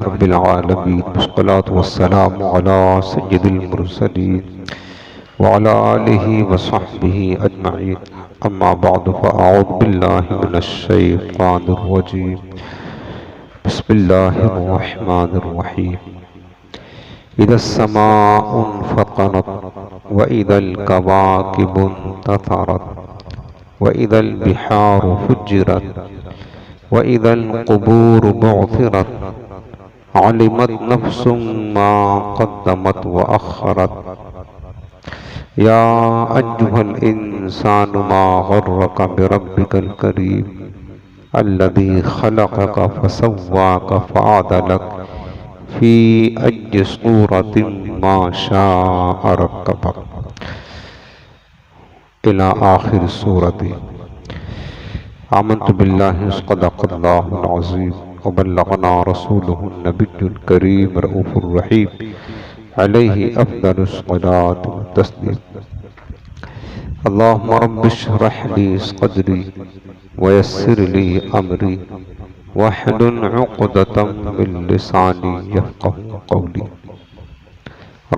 رب العالمين، والصلاة والسلام على سيد المرسلين وعلى آله وصحبه أجمعين. أما بعد، فأعوذ بالله من الشيطان الرجيم. بسم الله الرحمن الرحيم. إذا السماء انفطرت وإذا الكواكب انتثرت وإذا البحار فجرت وإذا القبور بعثرت علمت نفس ما قدمت وأخرت. يا أيها الإنسان ما غرك بربك الكريم الذي خلقك فسواك فعدلك في أي صورة ما شاء ركبك إلى آخر السورة. آمنت بالله صدق الله العظيم وبلغنا رسوله النبي الكريم رؤوف الرحيم عليه أفضل الصلاة والتسليم. اللهم رب اشرح لي صدري ويسر لي أمري واحلل عقدة من لساني يفقه قولي.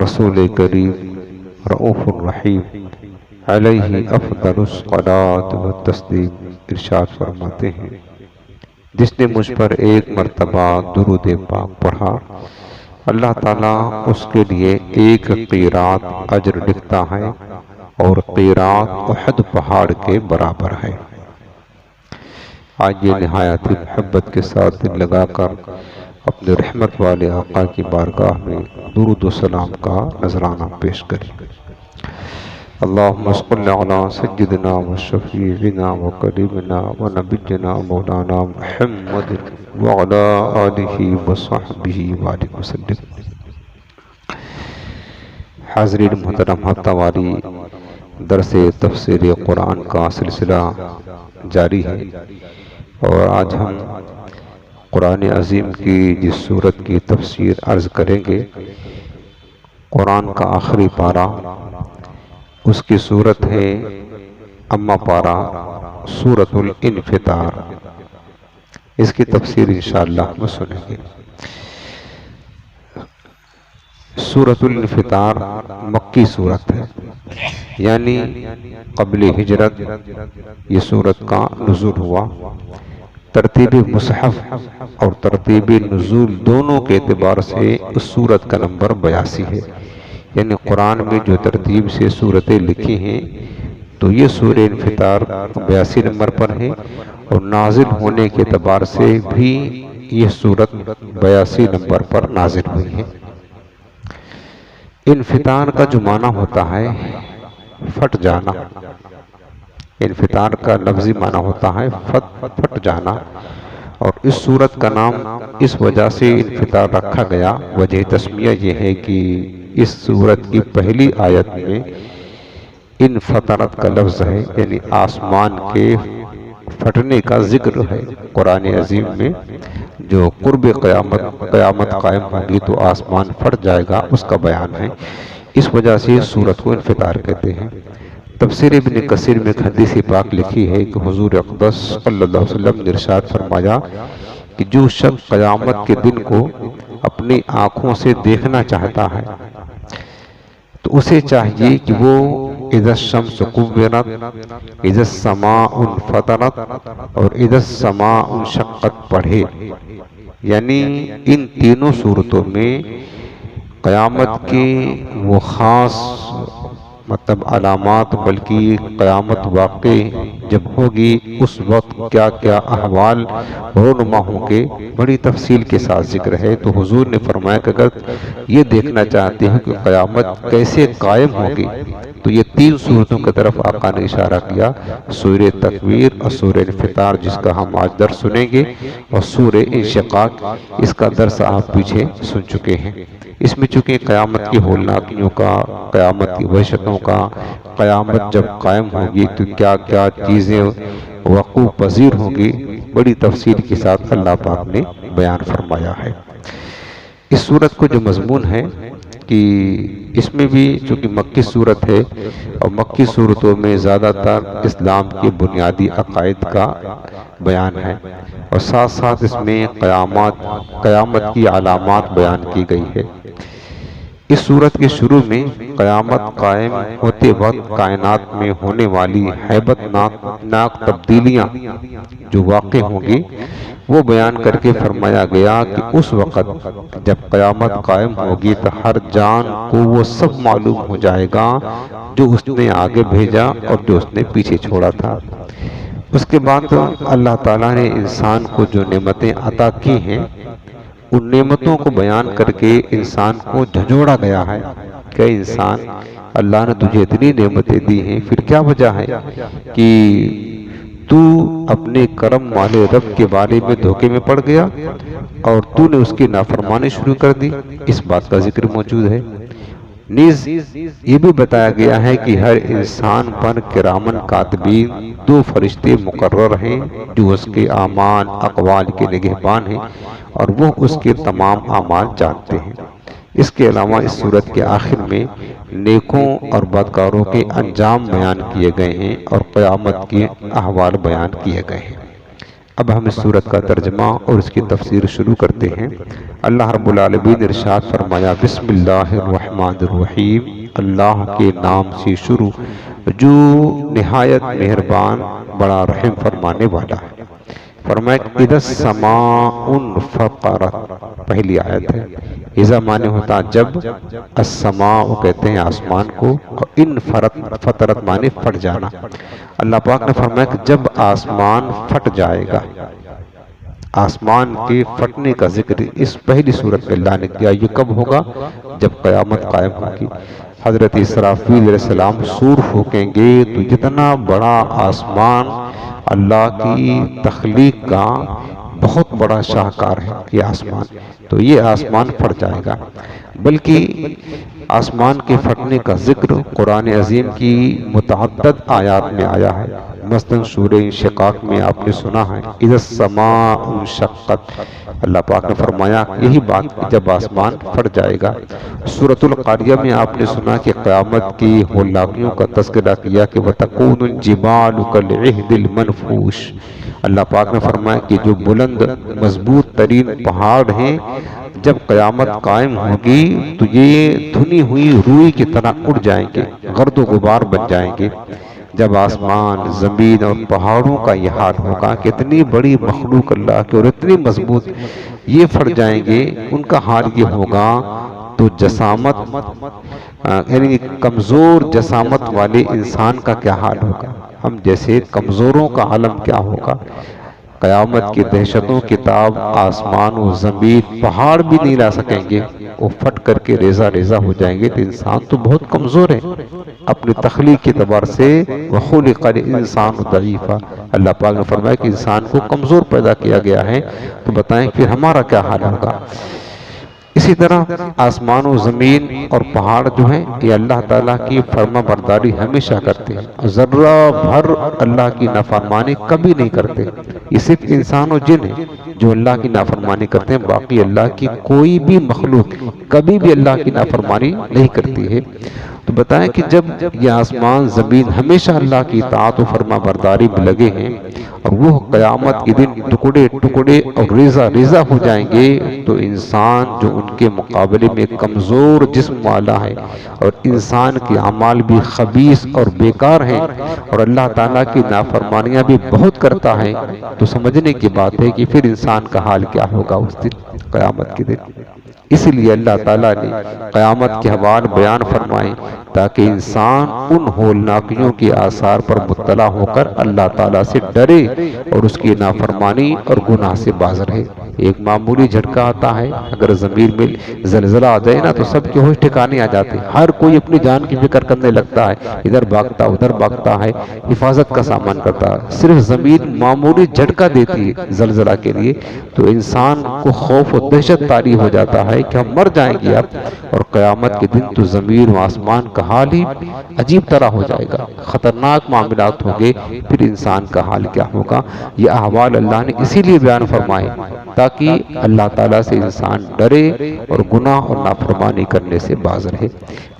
رسول کریم رؤوف الرحیم علیہ افضل الصلاۃ والتسلیم ارشاد فرماتے ہیں، جس نے مجھ پر ایک مرتبہ درود پاک پڑھا، اللہ تعالیٰ اس کے لیے ایک قیرات اجر لکھتا ہے اور قیرات احد پہاڑ کے برابر ہے۔ آج یہ نہایت محبت کے ساتھ دل لگا کر اپنے رحمت والے آقا کی بارگاہ میں درود و سلام کا نذرانہ پیش کریں۔ اللہم صل علی سیدنا و شفیعنا و کریمنا و نبینا مولانا محمد وعلی آلہ و صحبہ وآلہ وسلم۔ حاضرین محترم، ہفتہ واری درس تفسیر قرآن کا سلسلہ جاری ہے، اور آج ہم قرآن عظیم کی جس سورت کی تفسیر عرض کریں گے، قرآن کا آخری پارہ، اس کی سورت ہے اما پارہ سورۃ الانفطار۔ اس کی تفسیر انشاءاللہ ہم سنیں گے۔ سورۃ الانفطار مکی سورت ہے، یعنی قبل ہجرت یہ سورت کا نزول ہوا۔ ترتیب مصحف اور ترتیب نزول دونوں کے اعتبار سے اس سورت کا نمبر 82 ہے، یعنی قرآن میں جو ترتیب سے سورتیں لکھی ہیں تو یہ سورہ انفطار 82 نمبر پر ہے، اور نازل ہونے کے اعتبار سے بھی یہ سورت 82 نمبر پر نازل ہوئی ہے۔ انفطار کا جو معنی ہوتا ہے پھٹ جانا، انفطار کا لفظی معنی ہوتا ہے پھٹ جانا، اور اس سورت کا نام اس وجہ سے انفطار رکھا گیا۔ وجہ تسمیہ یہ ہے کہ اس سورت کی پہلی آیت میں انفطرت کا لفظ ہے، یعنی آسمان کے پھٹنے کا ذکر ہے۔ قرآن عظیم میں جو قرب قیامت قائم ہوگی تو آسمان پھٹ جائے گا، اس کا بیان ہے۔ اس وجہ سے اس سورت کو انفطار کہتے ہیں۔ تفسیر ابن کثیر میں ایک حدیث پاک لکھی ہے کہ حضور اقدس صلی اللہ علیہ وسلم نے ارشاد فرمایا کہ جو شخص قیامت کے دن کو اپنی آنکھوں سے دیکھنا چاہتا ہے تو اسے چاہیے کہ وہ اذا الشمس کورت، اذا السماء انفطرت اور اذا السماء انشقت پڑھے، یعنی ان تینوں صورتوں میں قیامت کے وہ خاص علامات، بلکہ قیامت واقع جب ہوگی اس وقت کیا کیا احوال رونما ہوں گے، بڑی تفصیل کے ساتھ ذکر ہے۔ تو حضور نے فرمایا کہ اگر یہ دیکھنا چاہتے ہیں کہ قیامت کیسے قائم ہوگی تو یہ تین صورتوں کی طرف آقا نے اشارہ کیا، سورہ تکویر اور سورہ انفطار جس کا ہم آج درس سنیں گے، اور سورہ انشقاق، اس کا درس آپ پیچھے سن چکے ہیں۔ اس میں چونکہ قیامت کی ہولناکیوں کا، قیامت کی وحشتوں کا، قیامت جب قائم ہوگی تو کیا کیا چیزیں وقوع پذیر ہوں گی، بڑی تفصیل کے ساتھ اللہ پاک نے بیان فرمایا ہے۔ اس سورت کو جو مضمون ہے کہ اس میں بھی چونکہ مکی صورت ہے اور مکی صورتوں میں زیادہ تر اسلام کے بنیادی عقائد کا بیان ہے، اور ساتھ ساتھ اس میں قیامت کی علامات بیان کی گئی ہے۔ اس صورت کے شروع میں قیامت قائم ہوتے وقت کائنات میں ہونے والی ہیبت ناک تبدیلیاں جو واقع ہوں گی وہ بیان کر کے فرمایا گیا کہ اس وقت جب قیامت قائم ہوگی تو ہر جان کو وہ سب معلوم ہو جائے گا جو اس نے آگے بھیجا اور جو اس نے پیچھے چھوڑا تھا۔ اس کے بعد اللہ تعالیٰ نے انسان کو جو نعمتیں عطا کی ہیں ان نعمتوں کو بیان کر کے انسان کو جھنجھوڑا گیا ہے کہ انسان، اللہ نے تجھے اتنی نعمتیں دی ہیں، پھر کیا وجہ ہے کہ تو اپنے کرم والے رب کے بارے میں دھوکے میں پڑ گیا اور تو نے اس کی نافرمانی شروع کر دی؟ اس بات کا ذکر موجود ہے۔ نیز یہ بھی بتایا گیا ہے کہ ہر انسان پر کرامن کاتبین 2 فرشتے مقرر ہیں جو اس کے اعمال اقوال کے نگہبان ہیں اور وہ اس کے تمام اعمال جانتے ہیں۔ اس کے علاوہ اس صورت کے آخر میں نیکوں اور بدکاروں کے انجام بیان کیے گئے ہیں اور قیامت کے احوال بیان کیے گئے ہیں۔ اب ہم اس صورت کا ترجمہ اور اس کی تفسیر شروع کرتے ہیں۔ اللہ رب العالمین ارشاد فرمایا، بسم اللہ الرحمن الرحیم، اللہ کے نام سے شروع جو نہایت مہربان بڑا رحم فرمانے والا ہے۔ فرمایا اذا السماء انفطرت، پہلی آیت ہے۔ اذا معنی ہوتا جب، السماء کہتے ہیں آسمان کو، اور انفطرت معنی پھٹ جانا۔ اللہ پاک نے فرمایا کہ جب آسمان پھٹ جائے گا، آسمان کے پھٹنے کا ذکر اس پہلی صورت میں اللہ نے کیا۔ یہ کب ہوگا؟ جب قیامت قائم ہوگی۔ حضرت اسرافیل علیہ السلام سور پھونکیں گے تو جتنا بڑا آسمان اللہ کی تخلیق کا بہت بڑا شاہکار ہے یہ آسمان، تو یہ آسمان پھٹ جائے گا۔ بلکہ آسمان کے پھٹنے کا ذکر قرآن عظیم کی متعدد آیات میں آیا ہے۔ مثلاً سورہ انشقاق میں آپ نے سنا ہے اذا السماء انشقت، اللہ پاک نے فرمایا یہی بات جب آسمان پھٹ جائے گا۔ سورۃ القاریہ میں آپ نے سنا کہ قیامت کی ہولاکیوں کا تذکرہ کیا کہ وَتَكُونُ الْجِبَالُ كَالْعِهْنِ الْمَنْفُوشِ، اللہ پاک نے فرمایا کہ جو بلند مضبوط ترین پہاڑ ہیں جب قیامت قائم ہوگی تو یہ دھنی ہوئی روئی کی طرح اڑ جائیں گے، گرد و غبار بن جائیں گے۔ جب آسمان، زمین اور پہاڑوں کا یہ حال ہوگا کہ اتنی بڑی مخلوق اللہ کی اور اتنی مضبوط یہ پھٹ جائیں گے، ان کا حال یہ ہوگا تو جسامت یعنی کمزور جسامت والے انسان کا کیا حال ہوگا، ہم جیسے کمزوروں کا عالم کیا ہوگا۔ قیامت کی دہشتوں کی تاب آسمان و زمین پہاڑ بھی نہیں لا سکیں گے، وہ پھٹ کر کے ریزہ ریزہ ہو جائیں گے۔ تو انسان تو بہت کمزور ہے اپنی تخلیق کے اعتبار سے، وَخُلِقَ الْإِنسَانُ ضَعِيفًا، اللہ پاک نے فرمایا کہ انسان کو کمزور پیدا کیا گیا ہے، تو بتائیں پھر ہمارا کیا حال ہوگا۔ اسی طرح آسمان و زمین اور پہاڑ جو ہیں یہ اللہ تعالیٰ کی فرما برداری ہمیشہ کرتے ہیں، ذرہ بھر اللہ کی نافرمانی کبھی نہیں کرتے۔ یہ صرف انسان و جن ہیں جو اللہ کی نافرمانی کرتے ہیں، باقی اللہ کی کوئی بھی مخلوق کبھی بھی اللہ کی نافرمانی نہیں کرتی ہے۔ تو بتائیں کہ جب یہ آسمان زمین ہمیشہ اللہ کی اطاعت و فرما برداری میں لگے ہیں اور وہ قیامت کے دن ٹکڑے ٹکڑے اور ریزہ ریزہ ہو جائیں گے، تو انسان جو ان کے مقابلے میں کمزور جسم والا ہے اور انسان کے اعمال بھی خبیث اور بیکار ہیں اور اللہ تعالیٰ کی نافرمانیاں بھی بہت کرتا ہے، تو سمجھنے کی بات ہے کہ پھر انسان کا حال کیا ہوگا اس دن، قیامت کے دن۔ اس لیے اللہ تعالیٰ نے قیامت کے حوال بیان فرمائے تاکہ انسان ان ہولناکیوں کے آثار پر مطلع ہو کر اللہ تعالیٰ سے ڈرے اور اس کی نافرمانی اور گناہ سے باز رہے۔ ایک معمولی جھٹکا آتا ہے، اگر زمین میں زلزلہ آ جائے نا تو سب کے ہوش ٹھکانے آ جاتے ہیں، ہر کوئی اپنی جان کی فکر کرنے لگتا ہے، ادھر بھاگتا ادھر بھاگتا ہے، حفاظت کا سامان کرتا ہے۔ صرف زمین معمولی جھٹکا دیتی ہے زلزلہ کے لیے تو انسان کو خوف و دہشت طاری ہو جاتا ہے کہ ہم مر جائیں گے اب، اور قیامت کے دن تو زمین و آسمان کا کا حال ہی عجیب طرح ہو جائے گا، خطرناک معاملات ہوں گے، پھر انسان کا حال کیا ہوگا۔ یہ احوال اللہ نے اسی لیے بیان فرمائے تاکہ اللہ تعالیٰ سے انسان ڈرے اور گناہ اور نافرمانی کرنے سے باز رہے۔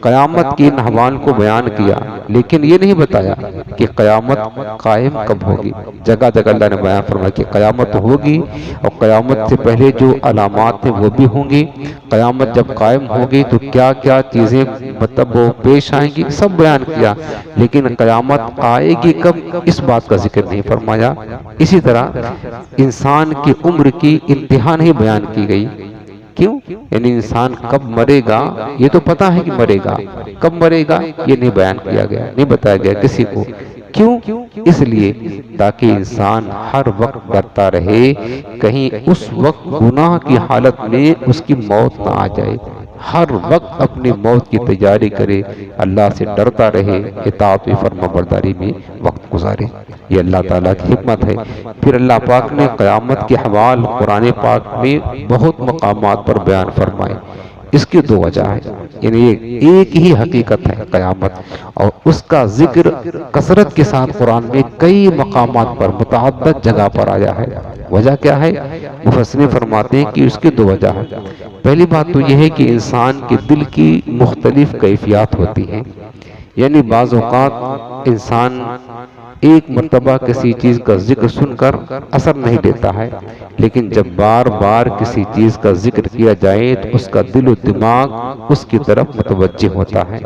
قیامت کی ان احوال کو بیان کیا، لیکن یہ نہیں بتایا کہ قیامت قائم کب ہوگی۔ جگہ جگہ اللہ نے بیان فرمایا کہ قیامت ہوگی، اور قیامت سے پہلے جو علامات ہیں وہ بھی ہوں گی۔ قیامت جب قائم ہوگی تو کیا کیا چیزیں مطلب وہ پیش آئیں گی، سب بیان کیا، لیکن قیامت آئے گی کب، اس بات کا ذکر نہیں فرمایا۔ اسی طرح انسان کی عمر کی انتہا نہیں بیان کی گئی۔ کیوں؟ یعنی انسان کب مرے گا یہ تو پتا ہے کہ مرے گا، کب مرے گا یہ نہیں بیان کیا گیا، نہیں بتایا گیا کسی کو۔ کیوں؟ اس لیے تاکہ انسان ہر وقت ڈرتا رہے کہیں اس وقت گناہ کی حالت میں اس کی موت نہ آ جائے، ہر وقت اپنی موت کی تیاری کرے، اللہ سے ڈرتا رہے، اطاعت و فرما برداری میں وقت گزارے۔ یہ اللہ تعالیٰ کی حکمت ہے۔ پھر اللہ پاک نے قیامت کے حوال قرآن پاک میں بہت مقامات پر بیان فرمائے۔ اس کی دو وجہ ہے، یعنی ایک ہی حقیقت ہے قیامت، اور اس کا ذکر کثرت کے ساتھ قرآن میں کئی مقامات پر متعدد جگہ پر آیا ہے۔ وجہ کیا ہے؟ مفسرین فرماتے ہیں کہ اس کی دو وجہ ہے۔ پہلی بات تو یہ ہے کہ انسان کے دل کی مختلف کیفیات ہوتی ہیں، یعنی بعض اوقات انسان ایک مرتبہ کسی چیز کا ذکر سن کر اثر نہیں دیتا ہے، لیکن جب بار بار کسی چیز کا ذکر کیا جائے تو اس کا دل و دماغ اس کی طرف متوجہ ہوتا ہے،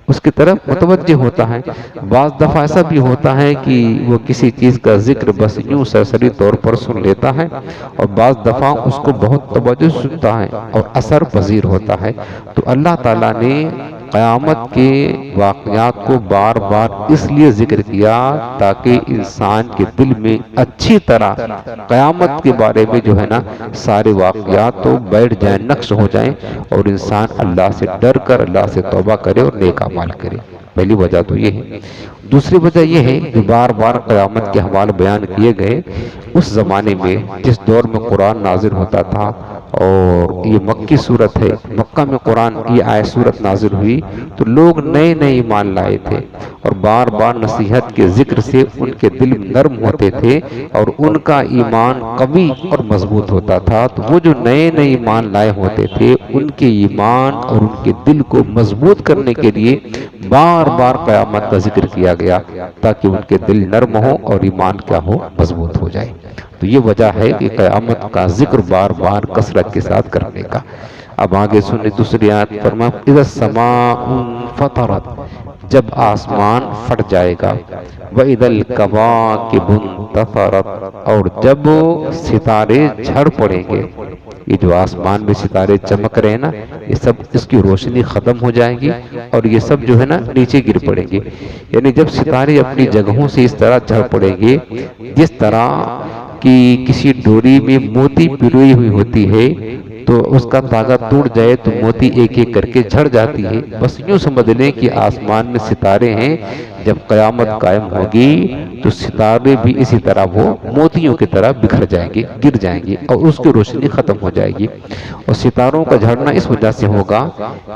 اس کی طرف متوجہ ہوتا ہے۔ بعض دفعہ ایسا بھی ہوتا ہے کہ وہ کسی چیز کا ذکر بس یوں سرسری طور پر سن لیتا ہے، اور بعض دفعہ اس کو بہت توجہ سنتا ہے اور اثر پذیر ہوتا ہے۔ تو اللہ تعالیٰ نے قیامت کے واقعات کو بار بار اس لیے ذکر کیا تاکہ انسان کے دل میں اچھی طرح قیامت کے بارے میں جو ہے نا سارے واقعات تو بیٹھ جائیں، نقش ہو جائیں، اور انسان اللہ سے ڈر کر اللہ سے توبہ کرے اور نیک اعمال کرے۔ پہلی وجہ تو یہ ہے۔ دوسری وجہ یہ ہے کہ بار بار قیامت کے حوال بیان کیے گئے اس زمانے میں جس دور میں قرآن نازل ہوتا تھا، اور یہ مکی صورت ہے، مکہ میں قرآن کی آیت صورت نازل ہوئی تو لوگ نئے نئے ایمان لائے تھے، اور بار بار نصیحت کے ذکر سے ان کے دل نرم ہوتے تھے اور ان کا ایمان قوی اور مضبوط ہوتا تھا۔ تو وہ جو نئے نئے ایمان لائے ہوتے تھے ان کے ایمان اور ان کے دل کو مضبوط کرنے کے لیے بار بار قیامت کا ذکر کیا گیا تاکہ ان کے دل نرم ہو اور ایمان کیا ہو، مضبوط ہو جائے۔ تو یہ وجہ ہے کہ قیامت کا ذکر بار بار کثرت کے ساتھ کرنے کا۔ اب آگے سنیں دوسری آیت فرمایا اذا السماء انفطرت، جب آسمان پھٹ جائے گا، وَإِذَا الْكَوَاكِبُ انتَثَرَتْ، اور جب ستارے جھڑ پڑیں گے۔ یہ جو آسمان میں ستارے چمک رہے ہیں نا، یہ سب اس کی روشنی ختم ہو جائے گی اور یہ سب جو ہے نا نیچے گر پڑیں گے۔ یعنی جب ستارے اپنی جگہوں سے اس طرح جھڑ پڑیں گے جس طرح کہ کسی ڈوری میں موتی پروئی ہوئی ہوتی ہے تو اس کا دھاگا ٹوٹ جائے تو موتی ایک ایک کر کے جھڑ جاتی ہے، بس یوں سمجھ لیں کہ آسمان میں ستارے ہیں، جب قیامت قائم ہوگی تو ستارے بھی اسی طرح وہ موتیوں کی طرح بکھر جائیں گے، گر جائیں گے، اور اس کی روشنی ختم ہو جائے گی۔ اور ستاروں کا جھڑنا اس وجہ سے ہوگا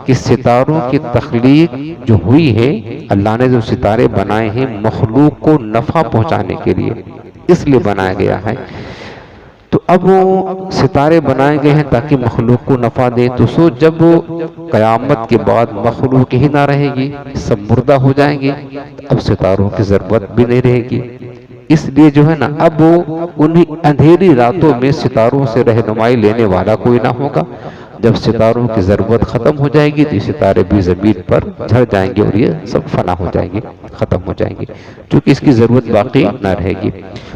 کہ ستاروں کی تخلیق جو ہوئی ہے، اللہ نے جو ستارے بنائے ہیں مخلوق کو نفع پہنچانے کے لیے، اس لیے بنایا گیا ہے۔ تو اب وہ ستارے بنائے گئے ہیں تاکہ مخلوق کو نفع دے، تو سو جب قیامت کے بعد مخلوق ہی نہ رہے گی، سب مردہ ہو جائیں گے، اب ستاروں کی ضرورت بھی نہیں رہے گی۔ اس لیے جو ہے نا اب انہی اندھیری راتوں میں ستاروں سے رہنمائی لینے والا کوئی نہ ہوگا۔ جب ستاروں کی ضرورت ختم ہو جائے گی تو یہ ستارے بھی زمین پر جھڑ جائیں گے اور یہ سب فنا ہو جائیں گے، ختم ہو جائیں گے، چونکہ اس کی ضرورت باقی نہ رہے گی۔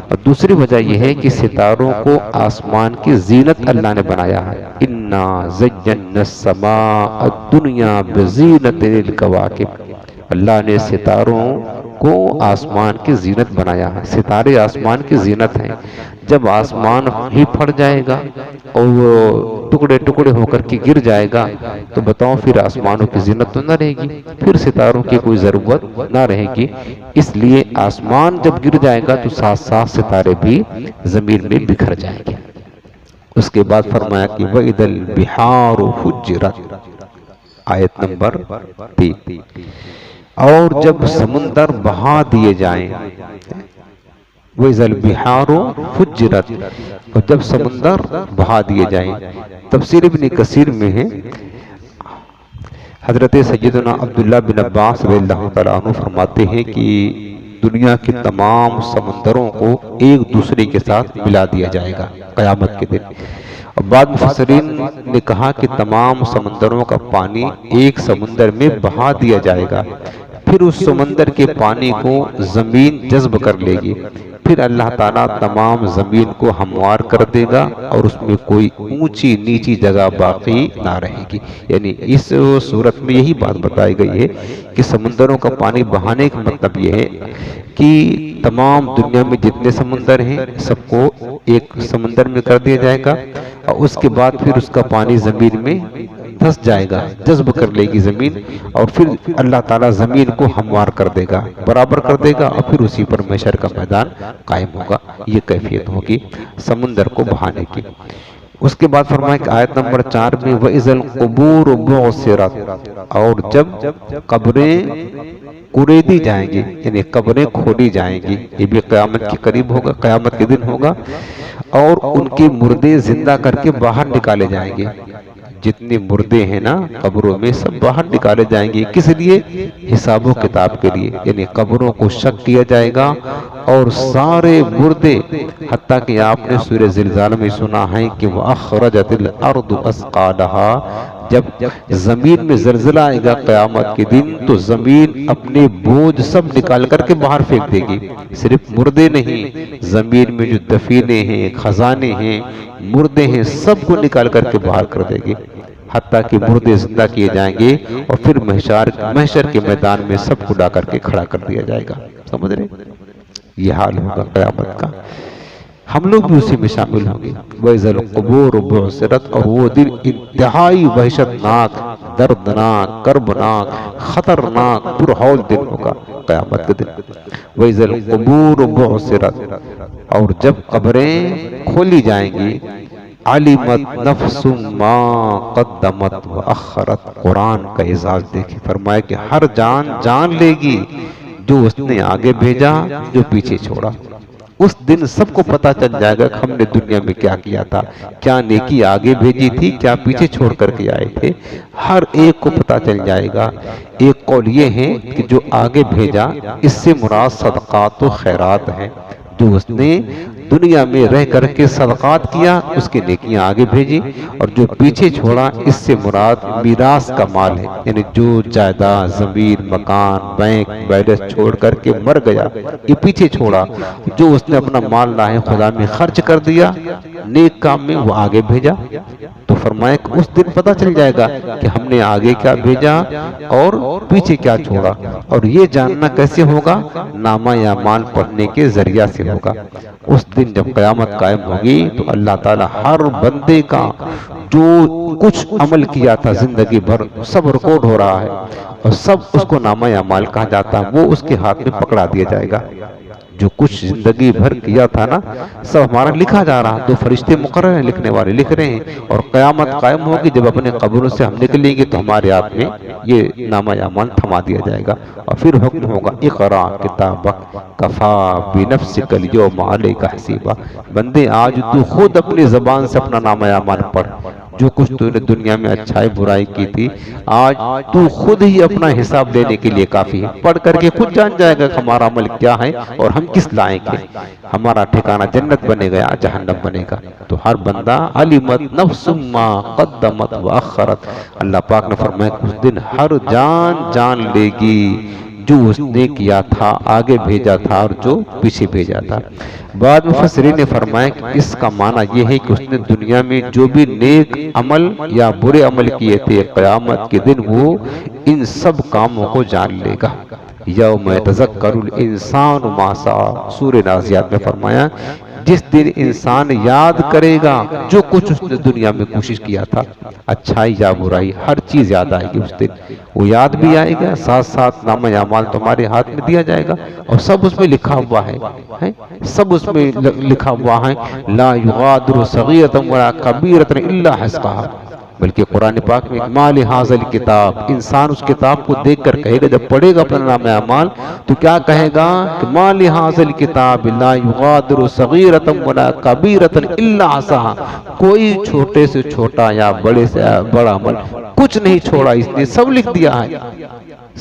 اور دوسری وجہ یہ ہے کہ ستاروں کو آسمان کی زینت اللہ نے بنایا ہے۔ اِنَّا زَيَّنَّا السَّمَاءَ الدُّنْيَا بِزِينَةٍ الْكَوَاكِبِ، اللہ نے ستاروں کو آسمان کی زینت بنایا ہے۔ ستارے آسمان کی زینت ہیں۔ جب آسمان ہی پھٹ جائے گا اور وہ ٹکڑے ٹکڑے ہو کر کے گر جائے گا تو بتاؤ پھر آسمانوں کی زینت تو نہ رہے گی، پھر ستاروں کی کوئی ضرورت نہ رہے گی۔ اس لیے آسمان جب گر جائے گا تو ساتھ ساتھ ستارے بھی زمین میں بکھر جائیں گے۔ اس کے بعد فرمایا کہ وَإِذَا الْبِحَارُ فُجِّرَتْ، آیت نمبر 3۔ اور جب سمندر بہا دیے جائیں، وَإِذَا الْبِحَارُ فُجِّرَتْ، اور جب سمندر بہا دیے جائیں۔ تفسیر ابن کثیر میں ہے، حضرت سیدنا عبداللہ بن عباس رضی اللہ تعالیٰ عنہ فرماتے ہیں کہ دنیا کے تمام سمندروں کو ایک دوسرے کے ساتھ ملا دیا جائے گا قیامت کے دن۔ اور بعض مفسرین نے کہا کہ تمام سمندروں کا پانی ایک سمندر میں بہا دیا جائے گا، پھر اس سمندر کے پانی کو زمین جذب کر لے گی، پھر اللہ تعالیٰ تمام زمین کو ہموار کر دے گا اور اس میں کوئی اونچی نیچی جگہ باقی نہ رہے گی۔ یعنی اس صورت میں یہی بات بتائی گئی ہے کہ سمندروں کا پانی بہانے کا مطلب یہ ہے کہ تمام دنیا میں جتنے سمندر ہیں سب کو ایک سمندر میں کر دیا جائے گا، اور اس کے بعد پھر اس کا پانی زمین میں دھس جائے گا، جذب کر لے گی زمین، اور پھر اللہ تعالیٰ زمین کو ہموار کر دے گا، برابر کر دے گا، اور پھر اسی پر محشر کا میدان قائم ہوگا۔ یہ کیفیت ہوگی سمندر کو بہانے کی۔ اس کے بعد فرمایا کہ آیت نمبر 4 میں وَإِذَا الْقُبُورُ بُعْثِرَتْ، اور جب قبریں کریدی جائیں گی، یعنی قبریں کھولی جائیں گی، یہ بھی قیامت کے قریب ہوگا، قیامت کے دن ہوگا، اور ان کے مردے زندہ کر کے باہر نکالے جائیں گے۔ جتنے مردے ہیں نا قبروں میں سب باہر نکالے جائیں گے، کس لیے؟ حساب و کتاب کے لیے، یعنی قبروں کو شق کیا جائے گا، اور سارے مردے، حتیٰ کہ آپ نے سورہ زلزال میں سنا ہے کہ وَأَخْرَجَتِ الْأَرْضُ أَثْقَالَهَا، جب زمین میں زلزلہ آئے گا قیامت کے دن تو زمین اپنے بوجھ سب نکال کر کے باہر پھینک دے گی۔ صرف مردے نہیں، زمین میں جو دفینے ہیں، خزانے ہیں، مردے ہیں، سب کو نکال کر کے باہر کر دے گی، حتیٰ کہ مردے زندہ کیے جائیں گے، اور پھر محشر کے میدان میں سب کو لا کر کے کھڑا کر دیا جائے گا۔ سمجھ رہے؟ یہ حال ہوگا قیامت کا، ہم لوگ بھی اسی میں شامل ہوں گے۔ وَإِذَا الْقُبُورُ بُعْثِرَتْ، اور وہ دن انتہائی وحشتناک، دردناک، کربناک، خطرناک، پرہول دن ہوگا قیامت کے دن۔ وَإِذَا الْقُبُورُ بُعْثِرَتْ، اور جب قبریں کھولی جائیں گی، عَلِمَتْ نَفْسٌ مَا قَدَّمَتْ وَأَخَّرَتْ، قرآن کا اعزاز دیکھیں، فرمایا کہ ہر جان جان لے گی جو اس نے آگے بھیجا، جو پیچھے چھوڑا۔ اس دن سب کو پتا چل جائے گا کہ ہم نے دنیا میں کیا کیا تھا، کیا نیکی آگے بھیجی تھی، کیا پیچھے چھوڑ کر کے آئے تھے، ہر ایک کو پتا چل جائے گا۔ ایک قول یہ ہے کہ جو آگے بھیجا، اس سے مراد صدقات و خیرات ہیں، جو اس نے دنیا میں رہ کر کے صدقات کیا، اس کی نیکیاں آگے بھیجی، اور جو پیچھے چھوڑا، اس سے مراد میراث کا مال ہے، یعنی جو جائیداد، زمین، مکان، بینک بیلنس چھوڑ کر کے مر گیا، یہ پیچھے چھوڑا، جو اس نے اپنا مال لاہے خدا میں خرچ کر دیا، نیک کام میں وہ آگے بھیجا۔ تو فرمایا کہ اس دن پتہ چل جائے گا کہ ہم نے آگے کیا بھیجا اور پیچھے کیا چھوڑا، اور یہ جاننا کیسے ہوگا؟ نامہ اعمال پڑھنے کے ذریعہ سے ہوگا۔ اس دن جب قیامت قائم ہوگی تو اللہ تعالی ہر بندے کا جو کچھ عمل کیا تھا زندگی بھر سب ریکارڈ ہو رہا ہے، اور سب اس کو نامہ اعمال کہا جاتا ہے، وہ اس کے ہاتھ میں پکڑا دیا جائے گا۔ جو کچھ زندگی بھر کیا تھا نا سب ہمارا لکھا جا رہا، تو فرشتے مقرر ہیں، لکھنے والے لکھ رہے ہیں، اور قیامت قائم ہوگی جب اپنے قبروں سے ہم نکلیں گے تو ہمارے ہاتھ میں یہ نامہ اعمال تھما دیا جائے گا، اور پھر حکم ہوگا اقرا کتابک کفا بنفسک اليوم علیک حسیبا، بندے آج تو خود اپنی زبان سے اپنا نامہ اعمال پڑھ، جو کچھ تو نے دنیا میں اچھائی برائی کی تھی، آج تو خود ہی اپنا حساب لینے کے لیے کافی ہے، پڑھ کر کے خود جان جائے گا کہ ہمارا عمل کیا ہے اور ہم کس لائق ہیں، ہمارا ٹھکانہ جنت بنے گا یا جہنم بنے گا۔ تو ہر بندہ علمت نفس ما قدمت واخرت، اللہ پاک نے فرمایا کہ اس دن ہر جان جان لے گی جو اس نے کیا تھا، آگے بھیجا تھا اور جو پیچھے بھیجا تھا۔ بعد مفسرین نے فرمایا کہ اس کا معنی یہ ہے کہ اس نے دنیا میں جو بھی نیک عمل یا برے عمل کیے تھے، قیامت کے دن وہ ان سب کاموں کو جان لے گا۔ یوم یتذکر الانسان ما سعی، سورہ نازعات میں فرمایا جس دن انسان یاد کرے گا جو کچھ اس نے دنیا میں کوشش کیا تھا، اچھائی یا برائی، ہر چیز یاد آئے گی اس دن، وہ یاد بھی آئے گا، ساتھ ساتھ نامہ اعمال تمہارے ہاتھ میں دیا جائے گا، اور سب اس میں لکھا ہوا ہے، سب اس میں لکھا ہوا ہے، لا یغادر صغیرۃ ولا کبیرۃ الا احصاها، بلکہ قرآن پاک میں ما لہذا الکتاب، انسان اس کتاب کو دیکھ کر کہے گا، جب پڑھے گا اپنا نام اعمال تو کیا کہے گا کہ ما لہذا الکتاب لا یغادر صغیرۃ ولا کبیرۃ الا احصاها، کوئی چھوٹے سے چھوٹا یا بڑے سے بڑا عمل کچھ نہیں چھوڑا اس نے، سب لکھ دیا ہے،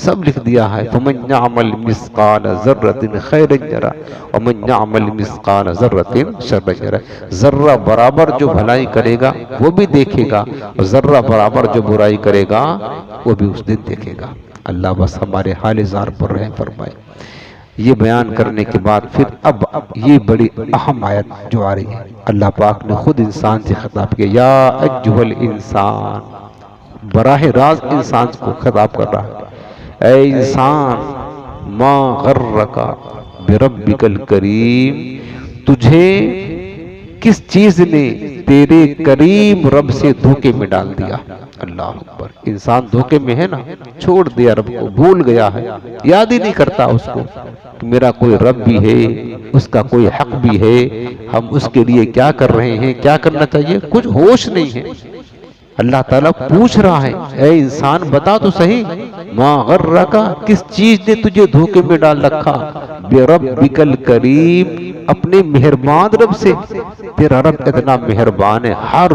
سب لکھ دیا ہے۔ فمن يعمل مثقال ذرة خيرا يره ومن يعمل مثقال ذرة شرا يره، ذرہ برابر جو بھلائی کرے گا وہ بھی دیکھے گا، اور ذرہ برابر جو برائی کرے گا وہ بھی اس دن دیکھے گا۔ اللہ بس ہمارے حال زار پر رحم فرمائے۔ یہ بیان کرنے کے بعد پھر اب یہ بڑی اہم آیت جو آ رہی ہے، اللہ پاک نے خود انسان سے خطاب کیا، یا ایھا الانسان، براہ راست انسان کو خطاب کر رہا ہے، اے انسان، ما غرک بربک الکریم، تجھے کس چیز نے تیرے کریم رب سے دھوکے میں ڈال دیا۔ اللہ اکبر، انسان دھوکے میں ہے نا، چھوڑ دیا رب کو، بھول گیا ہے، یاد ہی نہیں کرتا اس کو کہ میرا کوئی رب بھی ہے، اس کا کوئی حق بھی ہے، ہم اس کے لیے کیا کر رہے ہیں، کیا کرنا چاہیے، کچھ ہوش نہیں ہے۔ اللہ تعالیٰ پوچھ رہا ہے، اے انسان بتا تو صحیح، ما غرک، کس چیز نے تجھے دھوکے میں ڈال رکھا، بربک الکریم، اپنے مہربان رب سے۔ تیرا رب اتنا مہربان ہے، ہر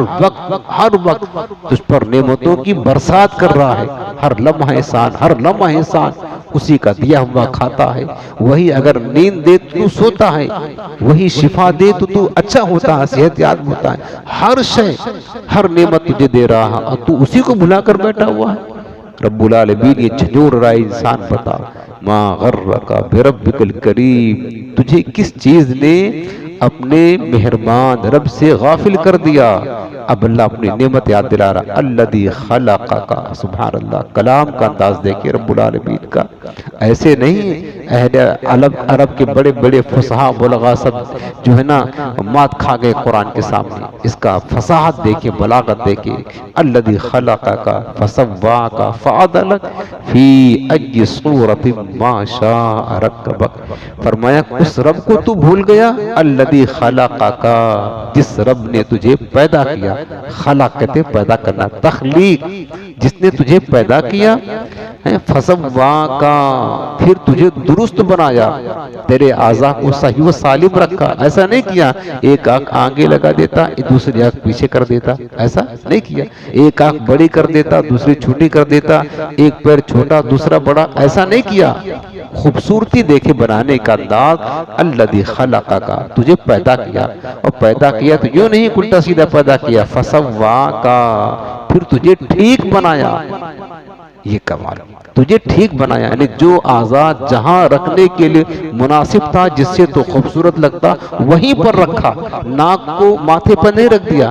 وقت تجھ پر نعمتوں کی برسات کر رہا ہے، ہر لمحہ انسان اسی کا دیا ہوا کھاتا ہے، وہی اگر نیند دے تو سوتا ہے، وہی شفا دے تو اچھا ہوتا ہے، صحت یاب ہوتا ہے، ہر شے، ہر نعمت تجھے دے رہا ہے اور تو اسی کو بھلا کر بیٹھا ہوا ہے۔ رب العالمین یہ جھنجھوڑ رہا ہے، انسان بتا، ما غرک بربک الکریم، تجھے کس چیز نے اپنے مہربان رب سے غافل کر دیا۔ اب اللہ اپنی نعمت یاد دلا رہا، الذی خلقک، سبحان اللہ، کلام کا انداز دیکھیں رب العالمین کا، ایسے نہیں اہل عرب کے بڑے بڑے فصحاء بلغاء سب جو ہے نا مات کھا گئے قرآن کے سامنے، اس کا فصاحت دیکھیں، بلاغت دیکھیں، الذی خلقک فسواک فعدلک فی ای صورت ما شاء رکبک، فرمایا اس رب کو تو بھول گیا، الذی خلقک، جس رب نے تجھے پیدا کیا، خلق کہتے پیدا کرنا، تخلیق، جس نے تجھے پیدا کیا، فسواک، پھر تجھے درست بنایا، تیرے اعضاء کو صحیح و سالم رکھا، ایسا نہیں کیا ایک آنکھ آگے لگا دیتا دوسری آنکھ پیچھے کر دیتا، ایسا نہیں کیا، ایک آنکھ بڑی کر دیتا دوسری چھوٹی کر دیتا، ایک پیر چھوٹا دوسرا بڑا، ایسا نہیں کیا، خوبصورتی دیکھے بنانے کا انداز، الذی خلقک، تجھے پیدا کیا، اور پیدا کیا تو یوں نہیں الٹا سیدھا پیدا کیا، فسواک، پھر تجھے ٹھیک بنایا، یہ کمال، تجھے ٹھیک بنایا، یعنی جو اعضاء جہاں رکھنے کے لیے مناسب تھا، جس سے تو خوبصورت لگتا وہیں پر رکھا، ناک کو ماتھے پر نہیں رکھ دیا،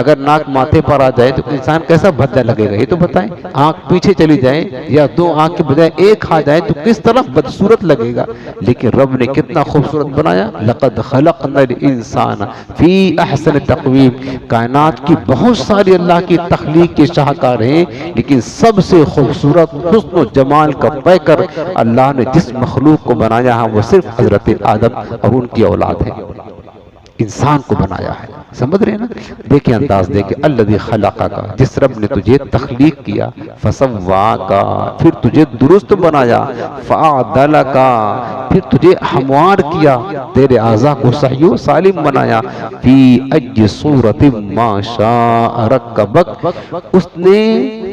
اگر ناک ماتھے پر آ جائے تو انسان کیسا بھدا لگے گا، یہ تو بتائیں، آنکھ پیچھے چلی جائے یا دو آنکھ کے بجائے ایک آ جائے تو کس طرح بدصورت لگے گا، لیکن رب نے کتنا خوبصورت بنایا، لقد خلقنا الانسان فی احسن تقویم، کائنات کی بہت ساری اللہ کی تخلیق کے شاہکار ہیں، لیکن سب سے خوبصورت حسن و جمال کا پیکر اللہ نے جس مخلوق کو بنایا ہے وہ صرف حضرت آدم اور ان کی اولاد ہے، انسان کو بنایا ہے، سمجھ رہے ہیں نا، دیکھیں انداز دیکھیں، الذی خلقک، جس رب نے تجھے تخلیق کیا، فسواک، پھر تجھے درست بنایا، فعدلک، پھر تجھے ہموار کیا، تیرے اعضاء کو صحیح و سالم بنایا، فی ای صورت ما شاء رکبک، اس نے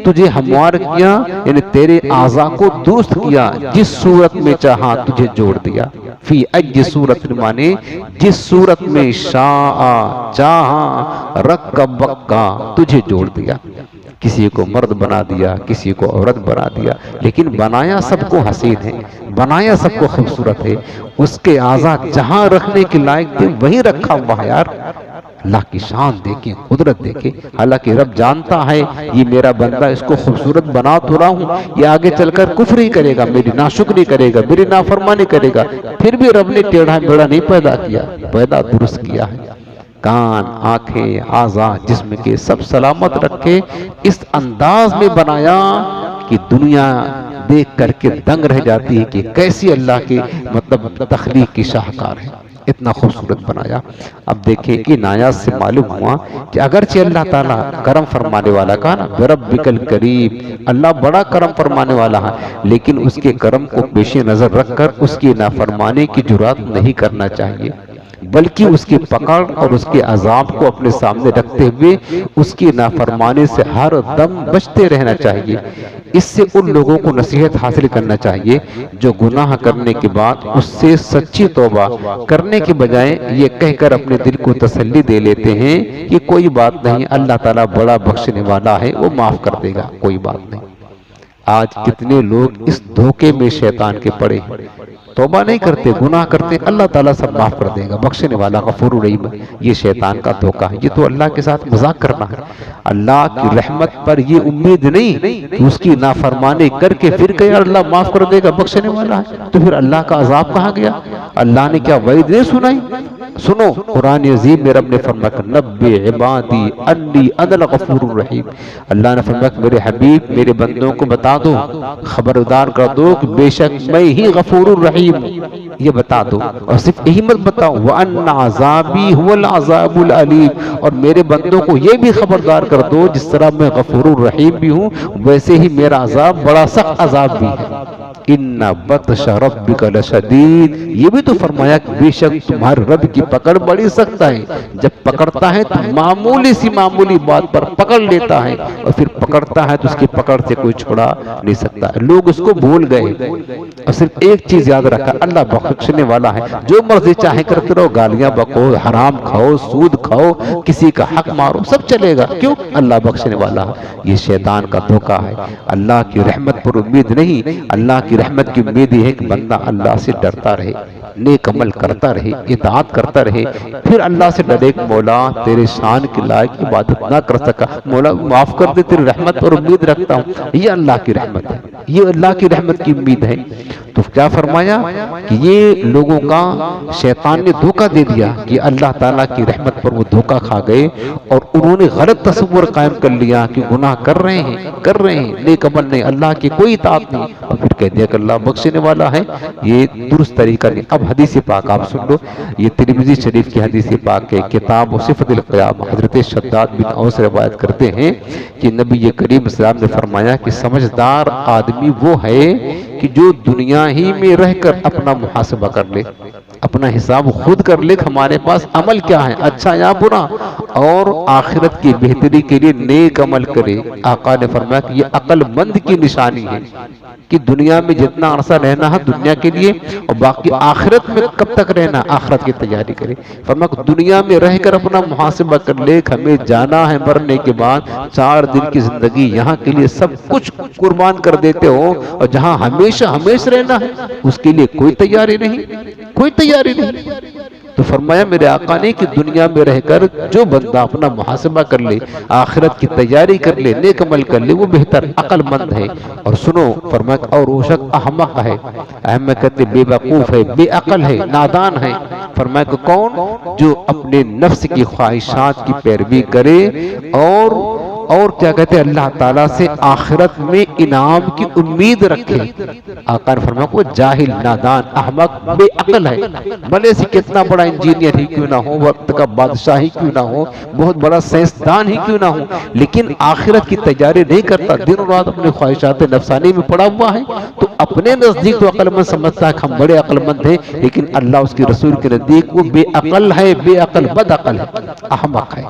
تجھے ہموار کیا، یعنی تیرے اعضاء کو درست کیا، جس صورت میں چاہا تجھے جوڑ دیا، فی ای صورت مانے جس صورت میں شاء چاہا رکبک تجھے جوڑ دیا، کسی کو مرد بنا دیا، کسی کو عورت بنا دیا، لیکن بنایا سب کو حسین ہے، بنایا سب کو خوبصورت ہے، اس کے اعضاء جہاں رکھنے کے لائق تھے وہیں رکھا ہوا ہے یار، اللہ کی شان دیکھیں، قدرت دیکھیں، حالانکہ رب جانتا ہے یہ میرا بندہ، اس کو خوبصورت بنا تو رہا ہوں، یہ آگے چل کر کفر ہی کرے گا، میری ناشکری کرے گا، میری نافرمانی کرے گا، پھر بھی رب نے ٹیڑھا میڑھا نہیں پیدا کیا، پیدا درست کیا ہے، کان، آنکھیں، اعضاء جسم کے سب سلامت رکھے، اس انداز میں بنایا کہ دنیا دیکھ کر کے دنگ رہ جاتی ہے کہ کیسی اللہ کی مطلب تخلیق کی شاہکار ہے۔ اتنا خوبصورت بنایا۔ اب دیکھیں ان آیات سے معلوم ہوا کہ اگرچہ اللہ تعالیٰ کرم فرمانے والا کا نا بربک الکریم، اللہ بڑا کرم فرمانے والا ہے، لیکن اس کے کرم کو پیش نظر رکھ کر اس کی نافرمانی کی جرات نہیں کرنا چاہیے، بلکہ اس کی پکڑ اور اس کے عذاب کو اپنے سامنے رکھتے ہوئے اس کی نافرمانی سے ہر دم بچتے رہنا چاہیے۔ اس سے ان لوگوں کو نصیحت حاصل کرنا چاہیے جو گناہ کرنے کے بعد اس سے سچی توبہ کرنے کے بجائے یہ کہہ کر اپنے دل کو تسلی دے لیتے ہیں کہ کوئی بات نہیں، اللہ تعالیٰ بڑا بخشنے والا ہے، وہ معاف کر دے گا، کوئی بات نہیں۔ آج کتنے لوگ اس دھوکے میں شیطان کے پڑے ہیں، توبہ نہیں کرتے، گناہ کرتے، اللہ تعالیٰ سب معاف کر دے گا، بخشنے والا غفور رحیم۔ یہ شیطان کا دھوکہ ہے، یہ تو اللہ کے ساتھ مذاق کرنا ہے۔ اللہ کی رحمت پر یہ امید نہیں کہ اس کی نافرمانی کر کے پھر کہ اللہ معاف کر دے گا، بخشنے والا ہے، تو پھر اللہ کا عذاب کہاں گیا؟ اللہ نے کیا وعید نہیں سنائی؟ سنو قرآن عظیم میں رب نے فرمایا نبی عبادی انی انا الغفور الرحیم، اللہ نے فرمایا میرے حبیب میرے بندوں کو بتا دو، خبردار کر دو کہ بے شک میں ہی غفور الرحیم، یہ بتا دو، اور صرف یہی مت بتاؤ وَأَنَّ عَذَابِي هُوَ الْعَذَابُ الْعَلِيمُ، اور میرے بندوں کو یہ بھی خبردار کر دو جس طرح میں غفور الرحیم بھی ہوں ویسے ہی میرا عذاب بڑا سخت عذاب بھی ہے۔ ان بطش ربک لشدید، یہ بھی تو فرمایا کہ بے شک تمہارے رب کی پکڑ بڑی سخت ہے، جب پکڑتا ہے تو معمولی سی معمولی بات پر پکڑ لیتا ہے، اور پھر پکڑتا ہے تو اس کی پکڑ سے کوئی چھڑا نہیں سکتا۔ لوگ اس کو بھول گئے اور صرف ایک چیز یاد رکھا، اللہ بخشنے والا ہے، جو مرضی چاہے کرتے رہو، گالیاں بکو، حرام کھاؤ، سود کھاؤ، کسی کا حق مارو، سب چلے گا، کیوں؟ اللہ بخشنے والا ہے۔ یہ شیطان کا دھوکہ ہے، اللہ کی رحمت پر امید نہیں، اللہ کی رحمت کی امید ہے کہ بندہ اللہ سے ڈرتا رہے، نیک عمل کرتا رہے، اطاعت کرتا رہے، پھر اللہ سے ڈرے کہ مولا تیرے شان کے لائق عبادت نہ کر سکا، مولا معاف کر دے، تیری رحمت پر امید رکھتا ہوں، یہ اللہ کی رحمت ہے، یہ اللہ کی رحمت کی امید ہے۔ تو کیا فرمایا کہ یہ لوگوں کا شیطان نے دھوکہ دے دیا کہ اللہ تعالیٰ کی رحمت پر وہ دھوکہ کھا گئے، اور انہوں نے غلط تصور قائم کر لیا کہ گناہ کر رہے ہیں، نیک عمل نہیں، اللہ کی کوئی اطاعت نہیں، اور پھر کہہ دیا کہ اللہ بخشنے والا ہے، یہ درست طریقہ نہیں۔ اب حدیث پاک آپ سن لو، یہ ترمذی شریف کی حدیث پاک کے کتاب و صفت القیام حضرت شداد بن اوس روایت کرتے ہیں کہ نبی کریم صلی اللہ علیہ وسلم نے فرمایا کہ سمجھدار آدمی وہ ہے کہ جو دنیا ہی میں رہ کر اپنا محاسبہ کر لے، اپنا حساب خود کر لے کہ ہمارے پاس عمل کیا ہے، اچھا یا برا، اور آخرت کی بہتری کے لیے نیک عمل کرے۔ آقا نے فرمایا کہ یہ عقل مند کی نشانی ہے کہ دنیا میں جتنا عرصہ رہنا ہے دنیا کے لیے، اور باقی آخرت میں کب تک رہنا، آخرت کی تیاری کرے۔ فرمایا کہ دنیا میں رہ کر اپنا محاسبہ کر لے کہ ہمیں جانا ہے، مرنے کے بعد 4 دن کی زندگی یہاں کے لیے سب کچھ قربان کر دیتے ہو، اور جہاں ہمیشہ رہنا ہے اس کے لیے کوئی تیاری نہیں، کوئی تیاری نہیں۔ تو فرمایا میرے آقا نے کہ دنیا میں رہ کر جو بندہ اپنا محاسبہ کر لے، آخرت کی تیاری کر لے، نیک عمل کر لے، وہ بہتر عقل مند ہے۔ اور سنو فرمایا اور وہ شخص احمق ہے، احمق کہتے بے وقوف ہے، بے عقل ہے، نادان ہے۔ فرمایا کہ کون؟ جو اپنے نفس کی خواہشات کی پیروی کرے اور کیا کہتے ہیں اللہ تعالیٰ سے آخرت میں انعام کی امید رکھے۔ آقا نے فرمایا وہ جاہل، نادان، احمق، بے عقل ہے، بھلے سے کتنا بڑا انجینئر ہی کیوں نہ ہو، وقت کا بادشاہ ہی کیوں نہ ہو، بہت بڑا سائنسدان ہی کیوں نہ ہو، لیکن آخرت کی تیاری نہیں کرتا، دن اور رات اپنے خواہشات نفسانی میں پڑا ہوا ہے، تو اپنے نزدیک تو عقل مند سمجھتا ہے کہ ہم بڑے عقل مند ہیں، لیکن اللہ اس کے رسول کے نزدیک وہ بے عقل ہے، بے عقل، بد عقل ہے، احمق ہے۔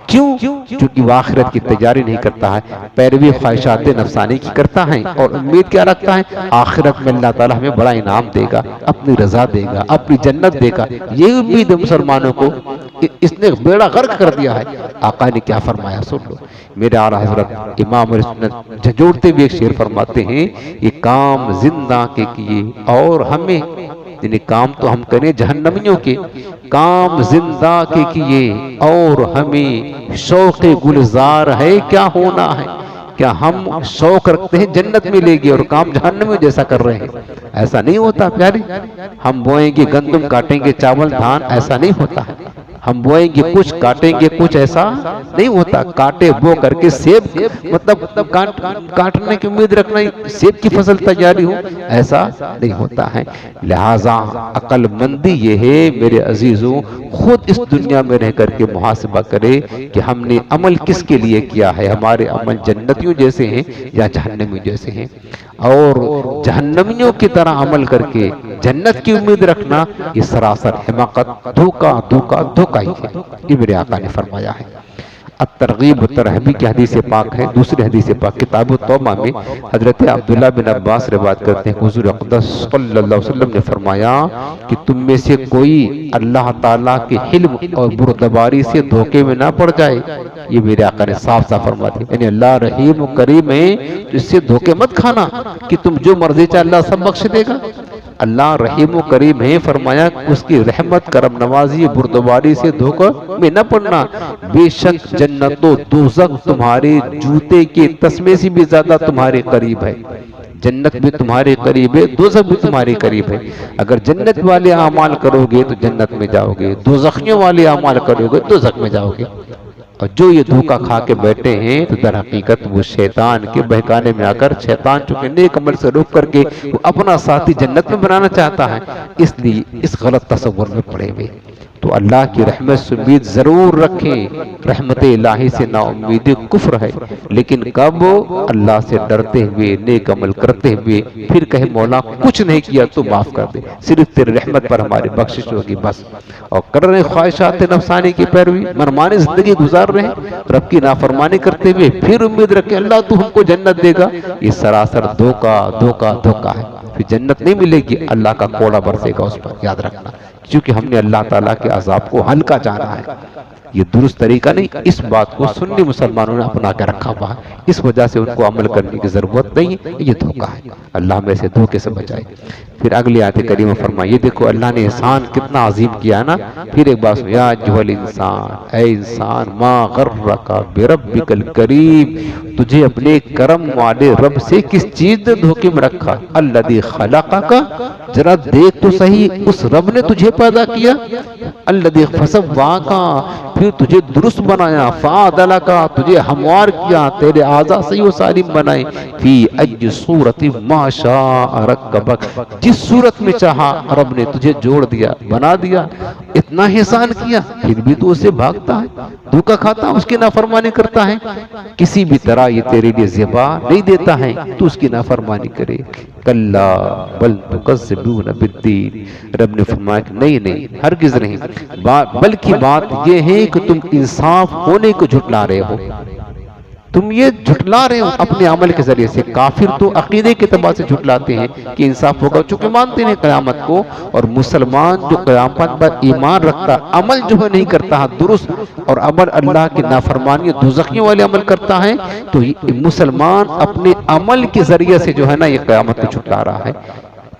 کیوں؟ چونکہ وہ آخرت کی تیاری نہیں کرتا ہے، پیروی خواہشات نفسانی کی کرتا ہے، اور امید کیا رکھتا ہے؟ آخرت میں اللہ تعالیٰ ہمیں بڑا انعام دے گا، اپنی رضا دے گا، اپنی جنت دے گا، یہ امید ہے مسلمانوں کو۔ اس نے بیڑا غرق کر دیا ہے۔ آقا نے کیا فرمایا سن لو، میرے اعلیٰ حضرت امام سنت جھنجھوڑتے ہوئے ایک شعر فرماتے ہیں، یہ کام زندہ کے کیے اور ہمیں، یعنی کام تو ہم کریں جہنمیوں کے، کام زندہ کے کیے اور ہمیں شوق گلزار ہے کیا ہونا ہے۔ کیا ہم شوق رکھتے ہیں جنت میں لے گئے اور کام جہنمیوں جیسا کر رہے ہیں؟ ایسا نہیں ہوتا پیارے، ہم بوئیں گے گندم، کاٹیں گے چاول دھان، ایسا نہیں ہوتا ہے۔ ہم بوئیں گے کچھ کاٹیں گے کچھ، ایسا نہیں ہوتا۔ کاٹے بو کر کے سیب مطلب کاٹنے کی امید رکھنا سیب کی فصل تیاری ہو، ایسا نہیں ہوتا ہے۔ لہٰذا عقل مندی یہ ہے میرے عزیزوں، خود اس دنیا میں رہ کر کے محاسبہ کرے کہ ہم نے عمل کس کے لیے کیا ہے۔ ہمارے عمل جنتیوں جیسے ہیں یا جہنمیوں جیسے ہیں؟ اور جہنمیوں کی طرح عمل کر کے جنت کی امید رکھنا یہ سراسر حماقت، دھوکہ دھوکہ دھوکہ ہی ہے۔ یہ میرے آقا نے فرمایا ہے۔ الترغیب والترہیب کی حدیث پاک ہے، دوسری حدیث پاک کتاب التوبہ میں حضرت عبداللہ بن عباس روایت کرتے ہیں کہ حضور اقدس صلی اللہ علیہ وسلم نے فرمایا کہ تم میں سے کوئی اللہ تعالیٰ کے حلم اور بردباری سے دھوکے میں نہ پڑ جائے۔ یہ میرے آقا نے صاف صاف فرما دیا، یعنی اللہ رحیم و کریم ہے، تو اس سے دھوکے مت کھانا کہ تم جو مرضی چاہے اللہ سب بخش دے گا۔ اللہ رحیم و کریم ہے، فرمایا اس کی رحمت کرم نوازی بردباری سے دھوکہ میں نہ پڑنا۔ بے شک جنت و دوزخ تمہارے جوتے کے تسمے سے بھی زیادہ تمہارے قریب ہے۔ جنت بھی تمہارے قریب ہے، دوزخ بھی تمہارے قریب ہے۔ اگر جنت والے اعمال کرو گے تو جنت میں جاؤ گے، دوزخیوں والے اعمال کرو گے تو دوزخ میں جاؤ گے۔ اور جو یہ دھوکہ کھا کے بیٹھے ہیں تو در حقیقت وہ شیطان کے بہکانے میں آ کر، شیطان چونکہ نیک عمل سے روک کر کے وہ اپنا ساتھی جنت میں بنانا چاہتا ہے، اس لیے اس غلط تصور میں پڑے ہوئے۔ تو اللہ کی رحمت سے امید ضرور رکھیں، رحمت الہی سے نا امیدی کفر ہے، لیکن کب؟ اللہ سے ڈرتے ہوئے، نیک عمل کرتے ہوئے، پھر کہے مولا کچھ نہیں کیا تو معاف کر دے، صرف تیری رحمت پر ہماری بخشش ہوگی بس۔ اور کر رہے خواہشات نفسانی کی پیروی، منمانی زندگی گزار رہے ہیں، رب کی نافرمانی کرتے ہوئے، پھر امید رکھے اللہ تو ہم کو جنت دے گا، یہ سراسر دھوکہ دھوکہ دھوکہ ہے۔ پھر جنت نہیں ملے گی، اللہ کا کوڑا برسے گا اس پر، یاد رکھنا، کیونکہ ہم نے اللہ تعالیٰ کے عذاب کو ہلکا جانا ہے۔ یہ درست طریقہ نہیں، اس بات کو سنی مسلمانوں نے اپنا کے رکھا ہوا ہے، اس وجہ سے ان کو عمل کرنے کی ضرورت نہیں ہے، یہ دھوکہ ہے۔ اللہ ہمیں سے دھوکے سے بچائے۔ پھر اگلی آیت کریمہ فرمائیے، دیکھو اللہ نے احسان کتنا عظیم کیا نا۔ پھر ایک بات یا ایھا الانسان، اے انسان، ما غرک بربک الکریم، تجھے اپنے کرم والے رب سے کس چیز نے دھوکے میں رکھا؟ الذی خلقک، ذرا دیکھ تو صحیح، اس رب نے تجھے پیدا کیا۔ الذی فسواک، پھر تجھے درست بنایا۔ فعدلک، تجھے ہموار کیا، تیرے اعضاء صحیح و سالم بنائے۔ فی ای صورت ما شاء رکبک، جس صورت میں چاہا رب نے تجھے جوڑ دیا، بنا دیا۔ اتنا احسان کیا، پھر بھی تو اسے بھاگتا ہے، دھوکہ کھاتا ہے، اس کی نافرمانی کرتا ہے۔ کسی بھی طرح یہ تیرے لیے زیبا نہیں دیتا ہے تو اس کی نافرمانی کرے۔ کلا بل تکذبون بالدین، رب نے فرمایا کہ نہیں ہرگز نہیں، بلکہ بات یہ ہے کہ تم انصاف ہونے کو جھٹلا رہے ہو، تم یہ جھٹلا رہے ہو اپنے عمل کے ذریعے سے۔ کافر تو عقیدے کے اعتبار سے جھٹلاتے ہیں کہ انصاف ہوگا، چونکہ مانتے ہیں قیامت کو، اور مسلمان جو قیامت پر ایمان رکھتا، عمل جو ہے نہیں کرتا درست، اور عمل اللہ کی نافرمانی دوزخیوں والے عمل کرتا ہے، تو مسلمان اپنے عمل کے ذریعے سے جو ہے نا یہ قیامت کو جھٹلا رہا ہے۔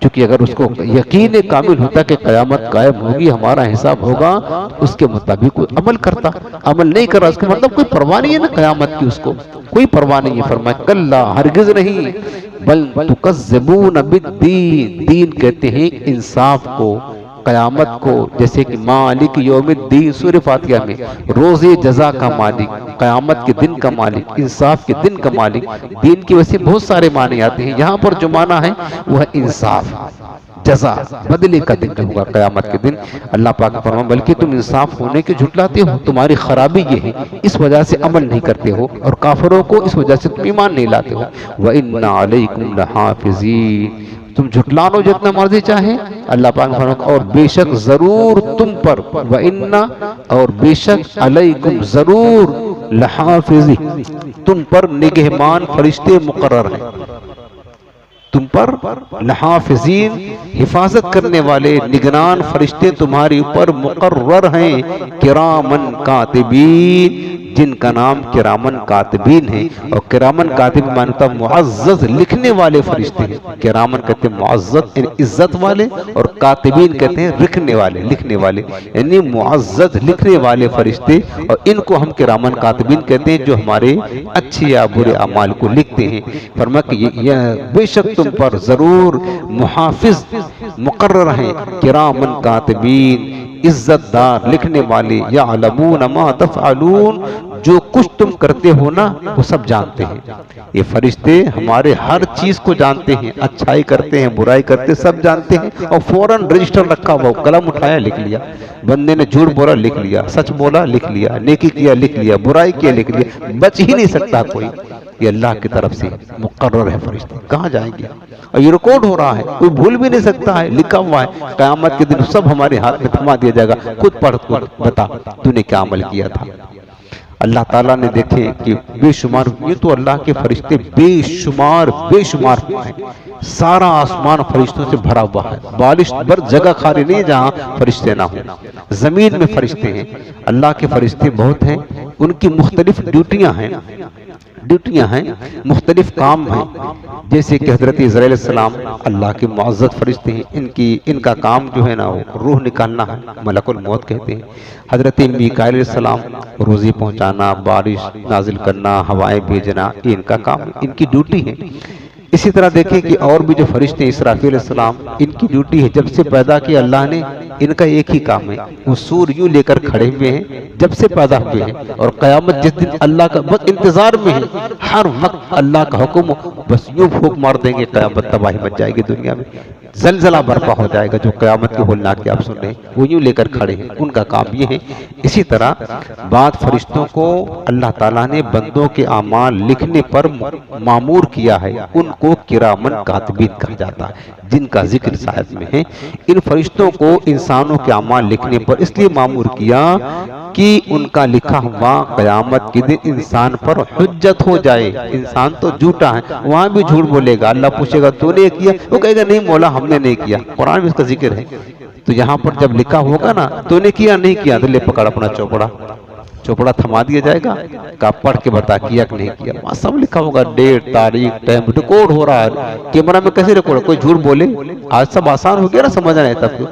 چونکہ اگر اس کو یقین کامل ہوتا کہ قیامت قائم ہوگی، ہمارا حساب ہوگا، تو اس کے مطابق کوئی عمل کرتا، عمل نہیں کر رہا، اس کا مطلب کوئی پرواہ نہیں ہے نا قیامت کی، اس کو کوئی پرواہ نہیں ہے۔ فرمایا کلا، ہرگز نہیں، بل تکذبون بالدین، دین کہتے ہیں انصاف کو، قیامت کو، جیسے کہ مالک یوم الدین سورہ فاتحہ میں، روز جزا کا مالک، قیامت کے دن کا مالک، انصاف کے دن کا مالک۔ دین کی ویسے بہت سارے معنی آتے ہیں، یہاں پر جو معنی ہے وہ ہے انصاف، جزا، بدلے کا دن جو ہوگا قیامت کے دن۔ اللہ پاک فرمایا بلکہ تم انصاف ہونے کے جھٹلاتے ہو، تمہاری خرابی یہ ہے، اس وجہ سے عمل نہیں کرتے ہو، اور کافروں کو اس وجہ سے تم ایمان نہیں لاتے ہو۔ وَإِنَّ عَلَيْكُمْ لَحَافِظِينَ، تم جھٹلا لو جتنا مرضی چاہے، اللہ پاک نے فرمایا اور بے شک ضرور تم پر، وَإِنَّ، اور بے شک علیکم ضرور، لحافظین، تم پر نگہبان فرشتے مقرر ہیں، تم پر لحافظین، حفاظت کرنے والے نگران فرشتے تمہارے اوپر مقرر ہیں، کرامن کاتبین، جن کا نام کرامن کاتبین ہے۔ اور کرامن کاتب مانتا معزز لکھنے والے فرشتے ہیں، کرامن کہتے ہیں معزز یعنی عزت والے، اور کاتبین کہتے ہیں لکھنے والے، یعنی معزز لکھنے والے فرشتے، اور ان کو ہم کرامن کاتبین کہتے ہیں جو ہمارے اچھے یا برے اعمال کو لکھتے ہیں۔ فرمایا کہ بے شک تم پر ضرور محافظ مقرر ہیں، کرامن کاتبین، عزت دار لکھنے والے، یعلمون ما تفعلون، جو کچھ تم کرتے ہو نا وہ سب جانتے ہیں۔ یہ فرشتے ہمارے ہر چیز کو جانتے ہیں، اچھائی کرتے ہیں برائی کرتے ہیں سب جانتے ہیں، اور فوراً رجسٹر رکھا ہوا، قلم اٹھایا لکھ لیا، بندے نے جھوٹ بولا لکھ لیا، سچ بولا لکھ لیا، نیکی کیا لکھ لیا، برائی کیا لکھ لیا، بچ ہی نہیں سکتا کوئی۔ یہ اللہ کی طرف سے مقرر ہے، فرشتے کہاں جائیں گے، اور یہ ریکارڈ ہو رہا ہے، کوئی بھول بھی نہیں سکتا ہے، لکھا ہوا ہے، قیامت کے دن سب ہمارے ہاتھ میں تھما دیا جائے گا، خود پڑھ بتا تو نے کیا عمل کیا تھا۔ اللہ تعالیٰ نے دیکھے کہ بے شمار، یہ تو اللہ کے فرشتے بے شمار ہیں، سارا آسمان فرشتوں سے بھرا ہوا ہے، بارش بر جگہ خالی نہیں جہاں فرشتے نہ ہوں، زمین میں فرشتے ہیں، اللہ کے فرشتے بہت ہیں، ان کی مختلف ڈیوٹیاں ہیں، مختلف کام ہیں، جیسے کہ حضرت عزرائیل علیہ السلام اللہ کے معزز فرشتے ہیں، ان کا کام جو ہے نا روح نکالنا ہے، ملک الموت کہتے ہیں۔ حضرت میکائیل علیہ السلام روزی پہنچانا، بارش نازل کرنا، ہوائیں بھیجنا، یہ ان کا کام ہے، ان کی ڈیوٹی ہے۔ اسی طرح دیکھیں کہ اور بھی جو فرشتے اسرافیل علیہ السلام، ان کی ڈیوٹی ہے، جب سے پیدا کیا اللہ نے ان کا ایک ہی کام ہے، وہ سور یوں لے کر کھڑے ہوئے ہیں جب سے پیدا ہوئے ہیں، اور قیامت جس دن اللہ کا بس انتظار میں ہے، ہر وقت اللہ کا حکم بس یوں پھونک مار دیں گے، قیامت تباہی مچ جائے گی دنیا میں، زلزلہ برپا ہو جائے گا، جو قیامت کے ہولناک آپ سن رہے ہیں وہ یوں لے کر کھڑے ہیں، ان کا کام یہ ہے۔ اسی طرح بعض فرشتوں کو اللہ تعالیٰ نے بندوں کے اعمال لکھنے پر مامور کیا ہے، ان کو کرامن کاتبین کہا جاتا ہے، جن کا ذکر شاید میں ہے۔ ان فرشتوں کو انسانوں کے اعمال لکھنے پر اس لیے مامور کیا کہ ان کا لکھا ہوا قیامت کے دن انسان پر حجت ہو جائے۔ انسان تو جھوٹا ہے، وہاں بھی جھوٹ بولے گا، اللہ پوچھے گا تو نے کیا، وہ کہے گا نہیں مولا ہم نے نہیں کیا، قرآن میں اس کا ذکر ہے۔ تو یہاں پر جب لکھا ہوگا نا تو نے کیا نہیں کیا، تو لے پکڑ اپنا چوپڑا تھما دیا جائے گا، کہ پڑھ کے بتا کیا کہ نہیں کیا، وہاں سب لکھا ہوگا، ڈیٹ تاریخ ٹائم ریکارڈ ہو رہا ہے۔ کیمرہ میں کیسے ریکارڈ، کوئی جھوٹ بولے، آج سب آسان ہو گیا نا سمجھنا ہے، تب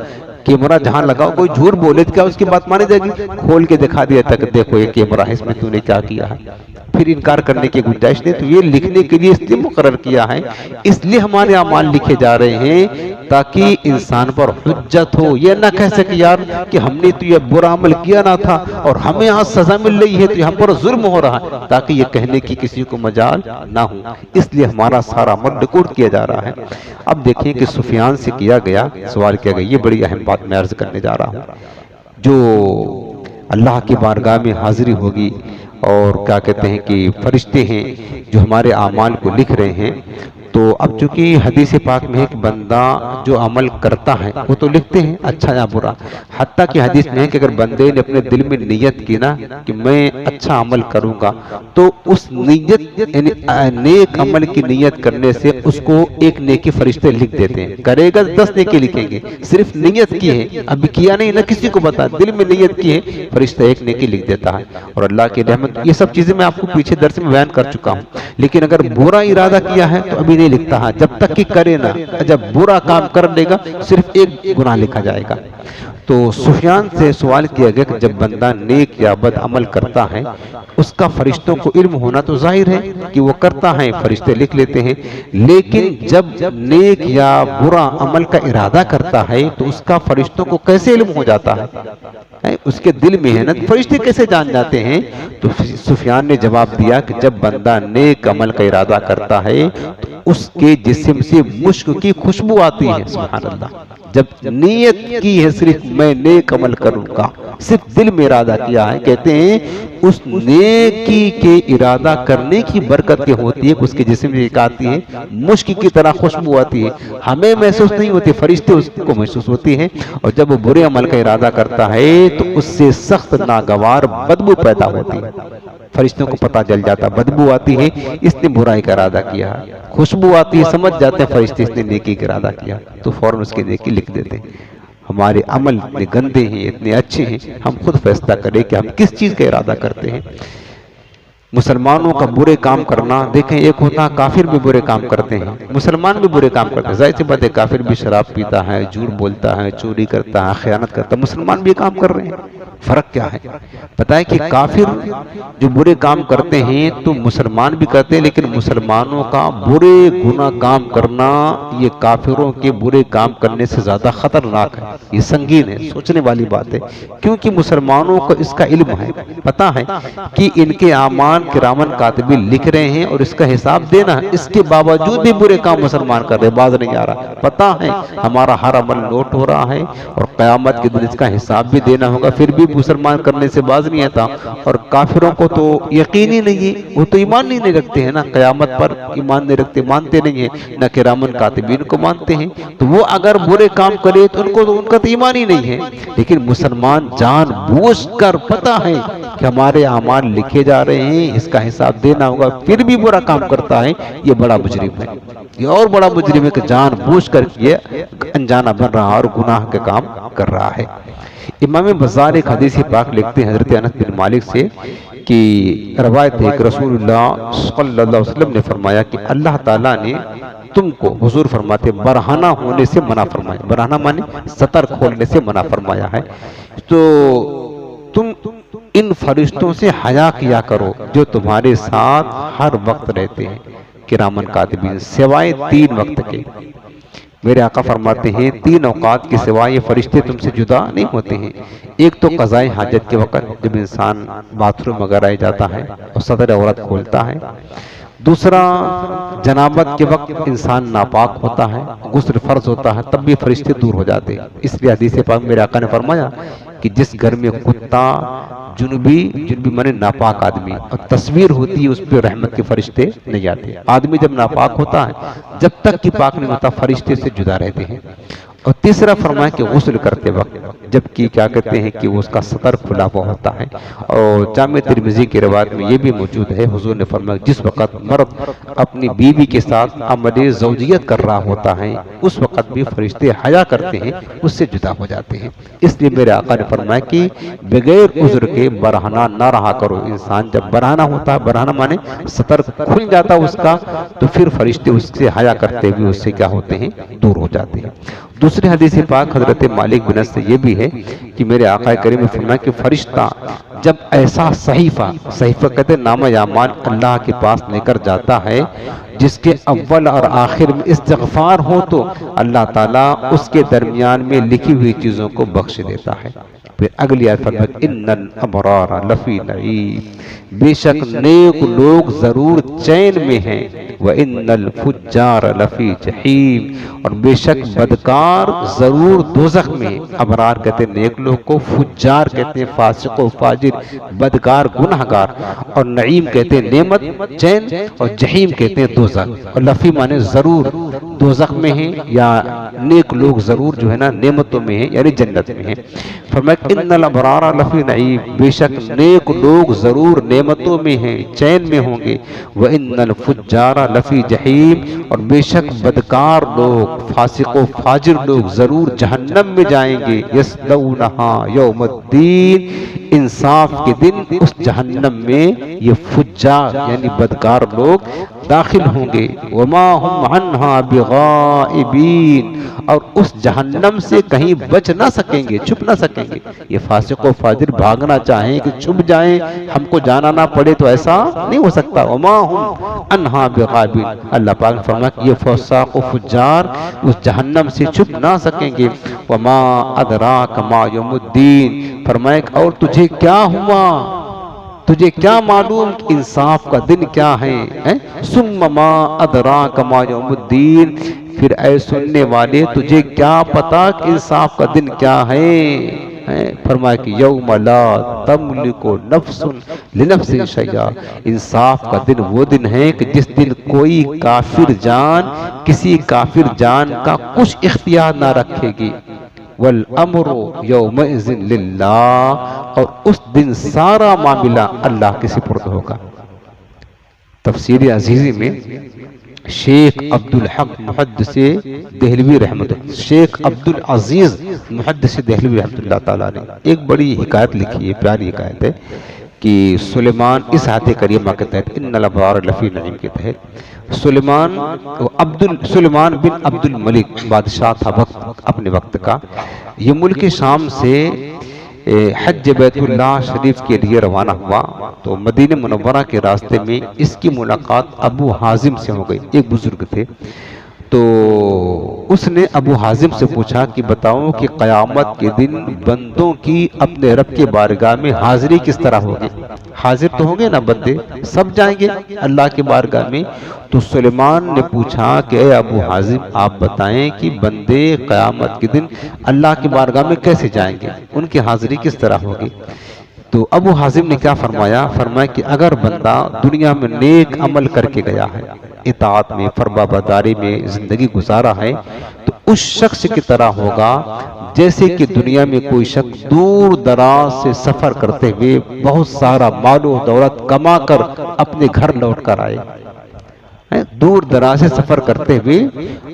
کیمرہ جہاں لگاؤ کوئی جھوٹ بولے تو کیا اس کی بات مانی جائے گی، کھول کے دکھا دیا تک دیکھو یہ کیمرہ ہے، اس میں تو نے کیا کیا ہے، پھر انکار کرنے کی گنجائش نہیں۔ تو یہ لکھنے کے لیے اس لیے مقرر کیا ہے، اس لیے ہمارے اعمال لکھے جا رہے ہیں تاکہ انسان پر حجت ہو، یہ نہ کہہ سکے یار کہ ہم نے تو یہ برا عمل کیا نہ تھا اور ہمیں آج سزا مل رہی ہے تو یہاں پر ظلم ہو رہا ہے، تاکہ یہ کہنے کی کسی کو مجال نہ ہو، اس لیے ہمارا سارا عمل ریکارڈ کیا جا رہا ہے۔ اب دیکھیں کہ سفیان سے کیا گیا سوال کیا گیا، یہ بڑی اہم بات میں عرض کرنے جا رہا ہوں، جو اللہ کی بارگاہ میں حاضری ہوگی اور کیا کہتے ہیں کہ فرشتے ہیں جو ہمارے اعمال کو لکھ رہے ہیں، تو اب چونکہ حدیث پاک میں ہے کہ بندہ جو عمل کرتا ہے وہ تو لکھتے ہیں اچھا یا برا، حتیٰ کہ حدیث میں ہے کہ اگر بندے نے اپنے دل میں نیت کی نا کہ میں اچھا عمل کروں گا تو اس نیت یعنی نیک عمل کی نیت کرنے سے اس کو ایک نیکی فرشتے لکھ دیتے ہیں، کرے گا 10 نیکی لکھیں گے، صرف نیت کی ہے، ابھی کیا نہیں نہ کسی کو بتا، دل میں نیت کی ہے، فرشتہ ایک نیکی لکھ دیتا ہے۔ اور اللہ کی رحمت، یہ سب چیزیں میں آپ کو پیچھے درس میں بیان کر چکا ہوں، لیکن اگر برا ارادہ کیا ہے تو ابھی نہیں لکھتا ہے، جب تک کہ کرے نا، جب برا کام کر لے گا صرف ایک گناہ لکھا جائے گا۔ تو سفیان سے سوال کیا گیا کہ جب بندہ نیک یا بد عمل کرتا ہے اس کا فرشتوں کو علم ہونا تو ظاہر ہے کہ وہ کرتا ہے، فرشتے لکھ لیتے ہیں، لیکن جب نیک یا برا عمل کا ارادہ کرتا ہے تو اس کا فرشتوں کو کیسے علم ہو جاتا ہے، اس کے دل میں ہے نا، فرشتے کیسے جان جاتے ہیں؟ تو سفیان نے جواب دیا کہ جب بندہ نیک عمل کا ارادہ کرتا ہے تو اس کے جسم سے مشک کی خوشبو آتی ہے، سبحان اللہ، جب نیت کی ہے صرف میں نیک عمل کروں گا، صرف دل میں ارادہ کیا ہے، کہتے ہیں اس نیکی کے ارادہ کرنے کی برکت کے ہوتی ہے، اس کے جسم سے آتی ہے، مشک کی طرح خوشبو آتی ہے، ہمیں محسوس نہیں ہوتی، فرشتے اس کو محسوس ہوتی ہیں، اور جب وہ برے عمل کا ارادہ کرتا ہے تو اس سے سخت ناگوار بدبو پیدا ہوتی ہے، فرشتوں کو پتہ چل جاتا، بدبو آتی ہے اس نے برائی کا ارادہ کیا، خوشبو آتی ہے سمجھ جاتے ہیں فرشتے اس نے نیکی کا ارادہ کیا، تو فوراً اس کی نیکی لکھ دیتے ہیں۔ ہمارے عمل اتنے گندے ہیں، اتنے اچھے ہیں، ہم خود فیصلہ کریں کہ ہم کس چیز کا ارادہ کرتے ہیں۔ مسلمانوں کا برے کام کرنا، دیکھیں ایک ہوتا ہے کافر بھی برے کام کرتے ہیں، مسلمان بھی برے کام کرتے ہیں، ظاہر سی بات ہے کافر بھی شراب پیتا ہے، جھوٹ بولتا ہے، چوری کرتا ہے، خیانت کرتا ہے، مسلمان بھی کام کر رہے ہیں، فرق کیا ہے؟ پتہ ہے کہ کافر جو برے کام کرتے ہیں تو مسلمان بھی کرتے ہیں، لیکن مسلمانوں کا برے گناہ کام کرنا یہ کافروں کے برے کام کرنے سے زیادہ خطرناک ہے، یہ سنگین ہے، سوچنے والی بات ہے، کیونکہ مسلمانوں کو اس کا علم ہے، پتہ ہے کہ ان کے اعمال کرامن کاتبین لکھ رہے ہیں اور اس کا حساب دینا ہے، اس کے باوجود بھی برے کام مسلمان کر رہے ہیں، باز نہیں آ رہا، پتہ ہے ہمارا ہر عمل نوٹ ہو رہا ہے اور قیامت کے دن اس کا حساب بھی دینا ہوگا، پھر بھی مسلمان کرنے سے باز نہیں آتا۔ اور کافروں کو تو یقین ہی نہیں ہے، وہ تو ایمان نہیں رکھتے ہیں نا، قیامت پر ایمان نہیں رکھتے، مانتے نہیں ہیں، نہ کرامن کاتبین کو مانتے ہیں، تو وہ اگر برے کام کرے تو ان کا تو ایمان ہی نہیں ہے۔ لیکن مسلمان جان بوجھ کر پتہ ہے کہ ہمارے اعمال لکھے جا رہے ہیں، اس کا حساب دینا ہوگا، پھر بھی برا کام کرتا ہے، یہ بڑا مجرم ہے، یہ اور بڑا مجرم ہے کہ جان بوجھ کر یہ انجانہ بن رہا اور گناہ کے کام کر رہا ہے۔ امام بزار ایک حدیث پاک لکھتے ہیں حضرت انس بن مالک سے کہ روایت ہے کہ رسول اللہ صلی اللہ علیہ وسلم نے فرمایا کہ اللہ تعالیٰ نے تم کو، حضور فرماتے، برہنہ ہونے سے منع فرمایا، برہنہ مانے ستر کھولنے سے منع فرمایا ہے، تو تم ان فرشتوں سے حیا کیا کرو جو تمہارے ساتھ ہر وقت رہتے ہیں، کرامن کاتبین، سوائے 3 وقت کے۔ میرے آقا فرماتے ہیں 3 اوقات کے سوائے یہ فرشتے تم سے جدا نہیں ہوتے ہیں۔ ایک تو قضاء حاجت کے وقت جب انسان باتھ روم وغیرہ جاتا ہے اور صدر عورت کھولتا ہے، دوسرا جنابت کے وقت انسان ناپاک ہوتا ہے، غسل فرض ہوتا ہے، تب بھی فرشتے دور ہو جاتے ہیں۔ اس لیے حدیث پاک میرے آقا نے فرمایا کہ جس گھر میں کتا جنبی مانے ناپاک آدمی اور تصویر ہوتی ہے اس پہ رحمت کے فرشتے نہیں آتے۔ آدمی جب ناپاک ہوتا ہے جب تک کہ پاک نہیں ہوتا فرشتے سے جدا رہتے ہیں۔ اور تیسرا فرمایا کہ غسل کرتے وقت جبکہ کیا کہتے ہیں کہ اس کا سطر کھلا ہوا ہوتا ہے، اور جامع ترمذی کی روایت میں یہ بھی موجود ہے، حضور نے فرمایا جس وقت مرد اپنی بیوی کے ساتھ عمل زوجیت کر رہا ہوتا ہے اس وقت بھی فرشتے حیا کرتے ہیں، اس سے جدا ہو جاتے ہیں۔ اس لیے میرے آقا نے فرمایا کہ بغیر عذر کے برہنہ نہ رہا کرو۔ انسان جب برہنہ ہوتا ہے، برہنہ مانے سطر کھل جاتا اس کا، تو پھر فرشتے اس سے حیا کرتے ہوئے اس سے کیا ہوتے ہیں، دور ہو جاتے ہیں۔ دوسری حدیث پاک حضرت مالک بن انس سے یہ بھی ہے کہ میرے آقا کریم نے فرمایا کہ فرشتہ جب ایسا صحیفہ کہتے ہیں نامہ اعمال اللہ کے پاس لے کر جاتا ہے جس کے اول اور آخر میں استغفار ہو تو اللہ تعالیٰ اس کے درمیان میں لکھی ہوئی چیزوں کو بخش دیتا ہے۔ پھر اگلی آیت فرمایا ان الابرار لفی نعیم، بے شک نیک لوگ ضرور چین میں ہیں، وان الفجار لفی جحیم، اور بے شک بدکار ضرور دوزخ میں ہیں۔ ابرار کہتے ہیں نیک لوگ کو، فجار کہتے ہیں فاسق و فاجر، بدکار گناہگار، اور نعیم کہتے ہیں نعمت چین، اور جحیم کہتے ہیں دوزخ، اور لفی مانے ضرور دوزخ میں ہیں یا نیک لوگ ضرور جو ہے نا نعمتوں میں ہیں یعنی جنت میں ہیں۔ فرمایا ان الابرار لفی نعیم، بے شک نیک لوگ ضرور نعمتوں میں ہیں، چین میں ہوں گے، وان الفجار لفی جحیم، اور بے شک بدکار لوگ فاسق و فاجر لوگ ضرور جہنم میں جائیں گے، یصلونہا یوم الدین، انصاف کے دن اس جہنم میں یہ فجار یعنی بدکار لوگ داخل ہوں گے، وما ہم عنہا بغائبین، اور اس جہنم سے کہیں بچ نہ سکیں گے، چھپ نہ سکیں گے۔ یہ فاسق و فاجر بھاگنا چاہیں کہ چھپ جائیں ہم کو جانا نہ پڑے تو ایسا نہیں ہو سکتا، وما ہم عنہا بغائبین، اللہ پاک نے فرمایا کہ یہ فاسق و فجار اس جہنم سے چھپ نہ سکیں گے۔ وما ادراک ما یوم الدین، فرمایا اور تجھے کیا ہوا، تجھے کیا معلوم کہ انصاف کا دن کیا ہے، ثم ما ادراک ما یوم الدین، پھر اے سننے والے تجھے کیا پتا کہ انصاف کا دن کیا ہے۔ فرمایا کہ یوم لا تملک نفس لنفس شیئا، انصاف کا دن وہ دن ہے کہ جس دن کوئی کافر جان کسی کافر جان کا کچھ اختیار نہ رکھے گی، والامر یومئذ للہ، اور اس دن سارا معاملہ اللہ کے سپرد ہوگا۔ تفسیر عزیزی میں شیخ عبدالحق محدث دہلوی رحمت اللہ، شیخ عبدالعزیز محدث دہلوی رحمت اللہ تعالیٰ نے ایک بڑی حکایت لکھی ہے، پیاری حکایت ہے کہ سلیمان اس آیت کریمہ کے تحت ان الابرار لفی نعیم کے تحت سلیمان بن عبد الملک بادشاہ تھا اپنے وقت کا، یہ ملک شام سے حج بیت اللہ شریف کے لیے روانہ ہوا تو مدینہ منورہ کے راستے میں اس کی ملاقات ابو حازم سے ہو گئی، ایک بزرگ تھے۔ تو اس نے ابو حازم سے پوچھا کہ بتاؤ کہ قیامت کے دن بندوں کی اپنے رب کے بارگاہ میں حاضری کس طرح ہوگی؟ حاضر تو ہوں گے نا بندے، سب جائیں گے اللہ کے بارگاہ میں۔ تو سلیمان نے پوچھا کہ اے ابو حازم آپ بتائیں کہ بندے قیامت کے دن اللہ کی بارگاہ میں کیسے جائیں گے، ان کی حاضری کس طرح ہوگی؟ تو ابو حازم نے کیا فرمایا کہ اگر بندہ دنیا میں نیک عمل کر کے گیا ہے، اطاعت میں فرما برداری میں زندگی گزارا ہے، تو اس شخص کی طرح ہوگا جیسے کہ دنیا میں کوئی شخص دور دراز سے سفر کرتے ہوئے بہت سارا مال و دولت کما کر اپنے گھر لوٹ کر آئے، دور دراز سے سفر کرتے ہوئے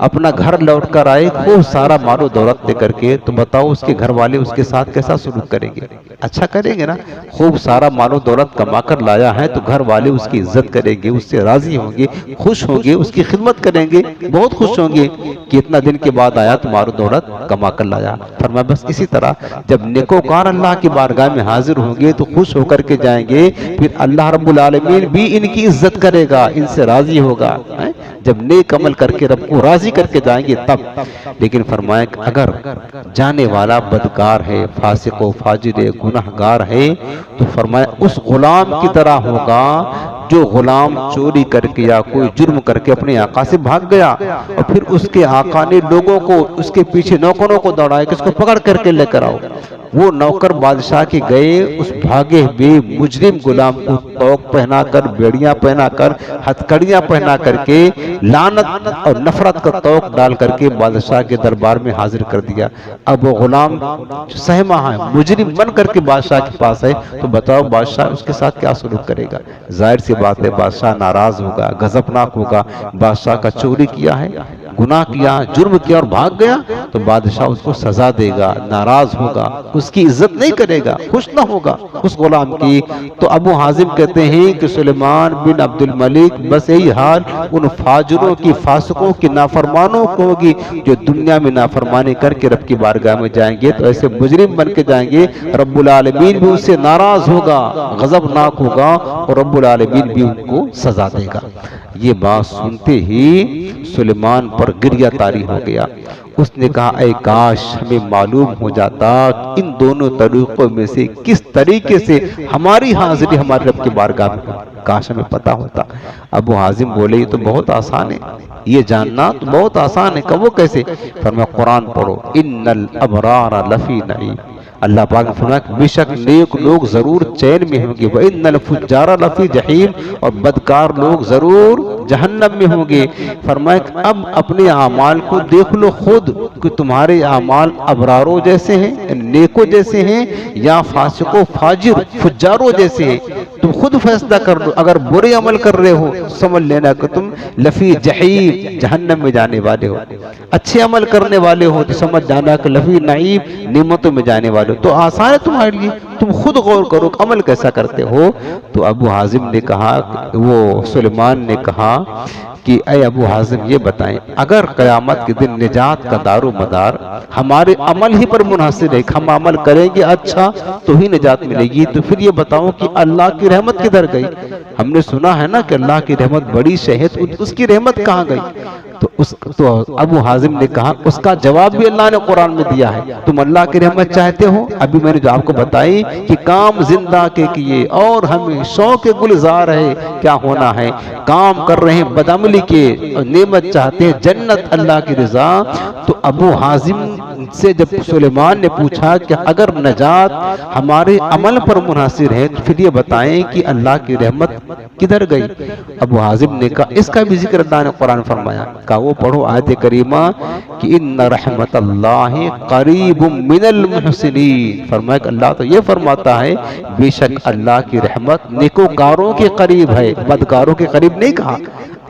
اپنا گھر لوٹ کر آئے خوب سارا مال و دولت لے کر کے، تو بتاؤ اس کے گھر والے اس کے ساتھ کیسا سلوک کریں گے؟ اچھا کریں گے نا؟ خوب سارا مال و دولت کما کر لایا ہے تو گھر والے اس کی عزت کریں گے، اس سے راضی ہوں گے، خوش ہوں گے، اس کی خدمت کریں گے، بہت خوش ہوں گے کہ اتنا دن کے بعد آیا تو مال و دولت کما کر لایا۔ فرمایا بس اسی طرح جب نیکوکار اللہ کی بارگاہ میں حاضر ہوں گے تو خوش ہو کر کے جائیں گے، پھر اللہ رب العالمین بھی ان کی عزت کرے گا، ان سے راضی ہوگا۔ جب نیک عمل کر کے رب کو راضی کر کے جائیں گے تب۔ لیکن فرمایا کہ اگر جانے والا بدکار ہے، فاسق و فاجر ہے، گناہگار ہے، تو فرمایا اس غلام کی طرح ہوگا جو غلام چوری کر کے یا کوئی جرم کر کے اپنے آقا سے بھاگ گیا اور پھر اس کے آقا نے لوگوں کو اس کے پیچھے نوکروں کو دوڑایا کہ اس کو پکڑ کر کے لے کر آؤ۔ وہ نوکر بادشاہ کے گئے اس بھاگے ہوئے مجرم غلام کو توق پہنا کر، بیڑیاں پہنا کر، ہتھکڑیاں پہنا کر کے، لعنت اور نفرت کا توق ڈال کر کے بادشاہ کے دربار میں حاضر کر دیا۔ اب وہ غلام سہما ہے، مجرم بن کر کے بادشاہ کے پاس ہے، تو بتاؤ بادشاہ اس کے ساتھ کیا سلوک کرے گا؟ ظاہر سی بات ہے بادشاہ ناراض ہوگا، غضبناک ہوگا۔ بادشاہ کا چوری کیا ہے، گناہ کیا، جرم کیا اور بھاگ گیا، تو بادشاہ اس کو سزا دے گا، ناراض ہوگا، اس کی عزت نہیں کرے گا، خوش نہ ہوگا اس غلام کی۔ تو ابو حازم کہتے ہیں کہ سلیمان بن عبد الملک بس یہی حال ان فاجروں کی، فاسقوں کی، نافرمانوں کو ہوگی جو دنیا میں نافرمانی کر کے رب کی بارگاہ میں جائیں گے تو ایسے مجرم بن کے جائیں گے، رب العالمین بھی ان سے ناراض ہوگا، غضبناک ہوگا اور رب العالمین بھی ان کو سزا دے گا۔ یہ بات سنتے ہی سلیمان پر گریہ طاری ہو گیا۔ اس نے کہا اے کاش ہمیں معلوم ہو جاتا ان دونوں طریقوں میں سے کس طریقے سے ہماری حاضری ہمارے رب کی بارگاہ میں ہو، کاش ہمیں پتا ہوتا۔ ابو حازم بولے یہ تو بہت آسان ہے، یہ جاننا تو بہت آسان ہے۔ کہ وہ کیسے؟ فرمایا قرآن پڑھو، ان الابرار لفی نعیم۔ اللہ پاک نے فرمایا کہ بے شک نیک لوگ ضرور چین میں ہوں گے، وَإِنَّ الْفُجَّارَ لَفِي جَحِيمٍ، اور بدکار لوگ ضرور جہنم میں ہوں گے۔ فرمایا کہ اب اپنے اعمال کو دیکھ لو خود کہ تمہارے اعمال ابراروں جیسے ہیں، نیکوں جیسے ہیں، یا فاسقوں فاجر فجاروں جیسے ہیں۔ تم خود فیصلہ کر لو، اگر برے عمل کر رہے ہو سمجھ لینا کہ تم لفی جحیم جہنم میں جانے والے ہو، اچھے عمل کرنے والے ہو تو سمجھ جانا کہ لفی نعیم نعمتوں میں جانے والے ہو۔ تو آسان ہے تمہارے لیے، تم خود غور کرو کہ عمل کیسا کرتے ہو۔ تو ابو حازم نے کہا، وہ سلیمان نے کہا کہ اے ابو حازم یہ بتائیں اگر قیامت کے دن نجات کا دار و مدار ہمارے عمل ہی پر منحصر ہے، ہم عمل کریں گے اچھا تو ہی نجات ملے گی، تو پھر یہ بتاؤ کہ اللہ کی رحمت کدھر گئی؟ ہم نے سنا ہے نا کہ اللہ کی رحمت بڑی شہد، اس کی رحمت کہاں گئی؟ تو ابو حازم نے کہا اس کا جواب بھی اللہ نے قرآن میں دیا ہے۔ تم اللہ کی رحمت چاہتے ہو، ابھی میں نے جو آپ کو بتائی کہ کام زندہ کے کیے اور ہمیں شوق گلزار ہے کیا ہونا ہے، کام کر رہے ہیں بدعملی کے، نعمت چاہتے ہیں جنت اللہ کی رضا۔ تو ابو حازم سے جب سلیمان نے پوچھا کہ اگر نجات ہمارے عمل پر منحصر ہے تو پھر یہ بتائیں کہ اللہ کی رحمت کدھر گئی؟ ابو حازم نے کہا اس کا بھی ذکر اللہ نے قرآن فرمایا، کہا وہ پڑھو آیت کریمہ کہ ان رحمت اللہ قریب من المحسنین۔ فرمایا کہ اللہ تو یہ فرماتا ہے بے شک اللہ کی رحمت نیکوکاروں کے قریب ہے، بدکاروں کے قریب نہیں کہا،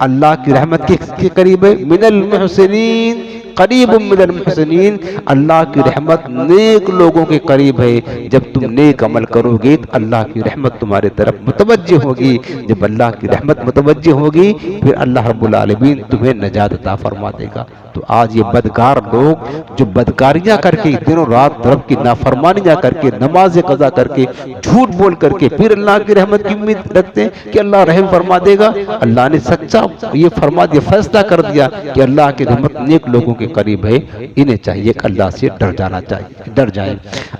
اللہ کی رحمت کے قریب ہے، من المحسنین، قریب من المحسنین، اللہ کی رحمت نیک لوگوں کے قریب ہے۔ جب تم نیک عمل کرو گے تو اللہ کی رحمت تمہارے طرف متوجہ ہوگی، جب اللہ کی رحمت متوجہ ہوگی پھر اللہ رب العالمین تمہیں نجات عطا فرما دے گا۔ تو آج یہ بدکار لوگ جو بدکاریاں کر کے دنوں رات رب کی نافرمانیاں کر کے نماز قضا کر کے جھوٹ بول کر کے پھر اللہ کی رحمت کی امید رکھتے ہیں کہ اللہ رحم فرما دے گا، اللہ نے سچا یہ فرما دیا، فیصلہ کر دیا کہ اللہ کی رحمت نیک لوگوں کے قریب ہے، انہیں چاہیے کہ اللہ سے ڈر جانا چاہیے، ڈر جائیں۔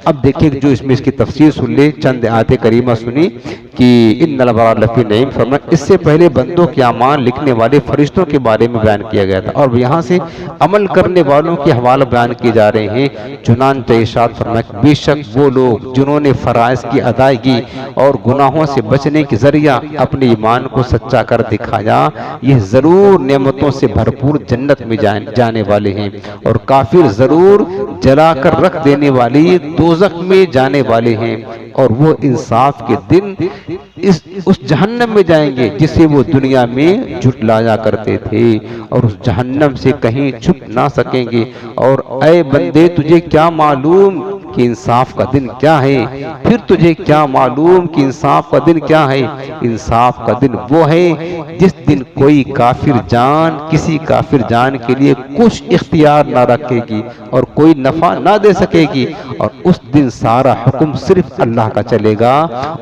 اب دیکھیں جو اس میں اس کی تفسیر سن لے، چند آیت کریمہ سنی کہ ان الابرار لفی نعیم، فرمایا اس سے پہلے بندوں کے اعمال لکھنے والے فرشتوں کے بارے میں بیان کیا گیا تھا، اور یہاں سے عمل کرنے والوں کے حوالے بیان کیے جا رہے ہیں۔ چنانچہ ارشاد فرمایا بے شک وہ لوگ جنہوں نے فرائض کی ادائیگی اور گناہوں سے بچنے کے ذریعہ اپنے ایمان کو سچا کر دکھایا، یہ ضرور نعمتوں سے بھرپور جنت میں جانے والے ہیں، اور کافر ضرور جلا کر رکھ دینے والی دوزخ میں جانے والے ہیں، اور وہ انصاف کے دن اس جہنم میں جائیں گے جسے وہ دنیا میں جھٹلایا کرتے تھے، اور اس جہنم سے کہیں چھپ نہ سکیں گے۔ اور اے بندے تجھے کیا معلوم کہ انصاف کا دن کیا ہے؟ پھر تجھے کیا معلوم کہ انصاف کا دن کیا ہے؟ انصاف کا دن وہ ہے جس دن کوئی کافر جان کسی کافر جان کے لیے کچھ اختیار نہ رکھے گی اور کوئی نفع نہ دے سکے گی، اور اس دن سارا حکم صرف اللہ کا چلے گا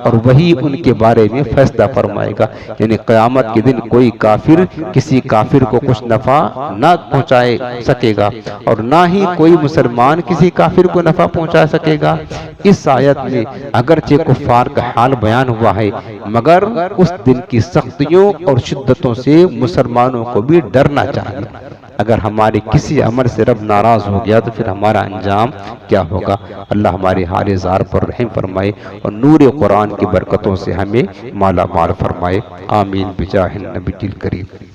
اور وہی ان کے بارے میں فیصلہ فرمائے گا۔ یعنی قیامت کے دن کوئی کافر کسی کافر کو کچھ نفع نہ پہنچائے سکے گا، اور نہ ہی کوئی مسلمان کسی کافر کو نفع پہنچا سکے گا۔ اس آیت میں اگرچہ کفار کا حال بیان ہوا ہے، مگر اس دن کی سختیوں اور شدتوں سے مسلمانوں کو بھی ڈرنا چاہیے۔ اگر ہمارے کسی عمل سے رب ناراض ہو گیا تو پھر ہمارا انجام کیا ہوگا؟ اللہ ہمارے حال زار پر رحم فرمائے اور نور قرآن کی برکتوں سے ہمیں مالا مال فرمائے، آمین بجاہ النبی الکریم۔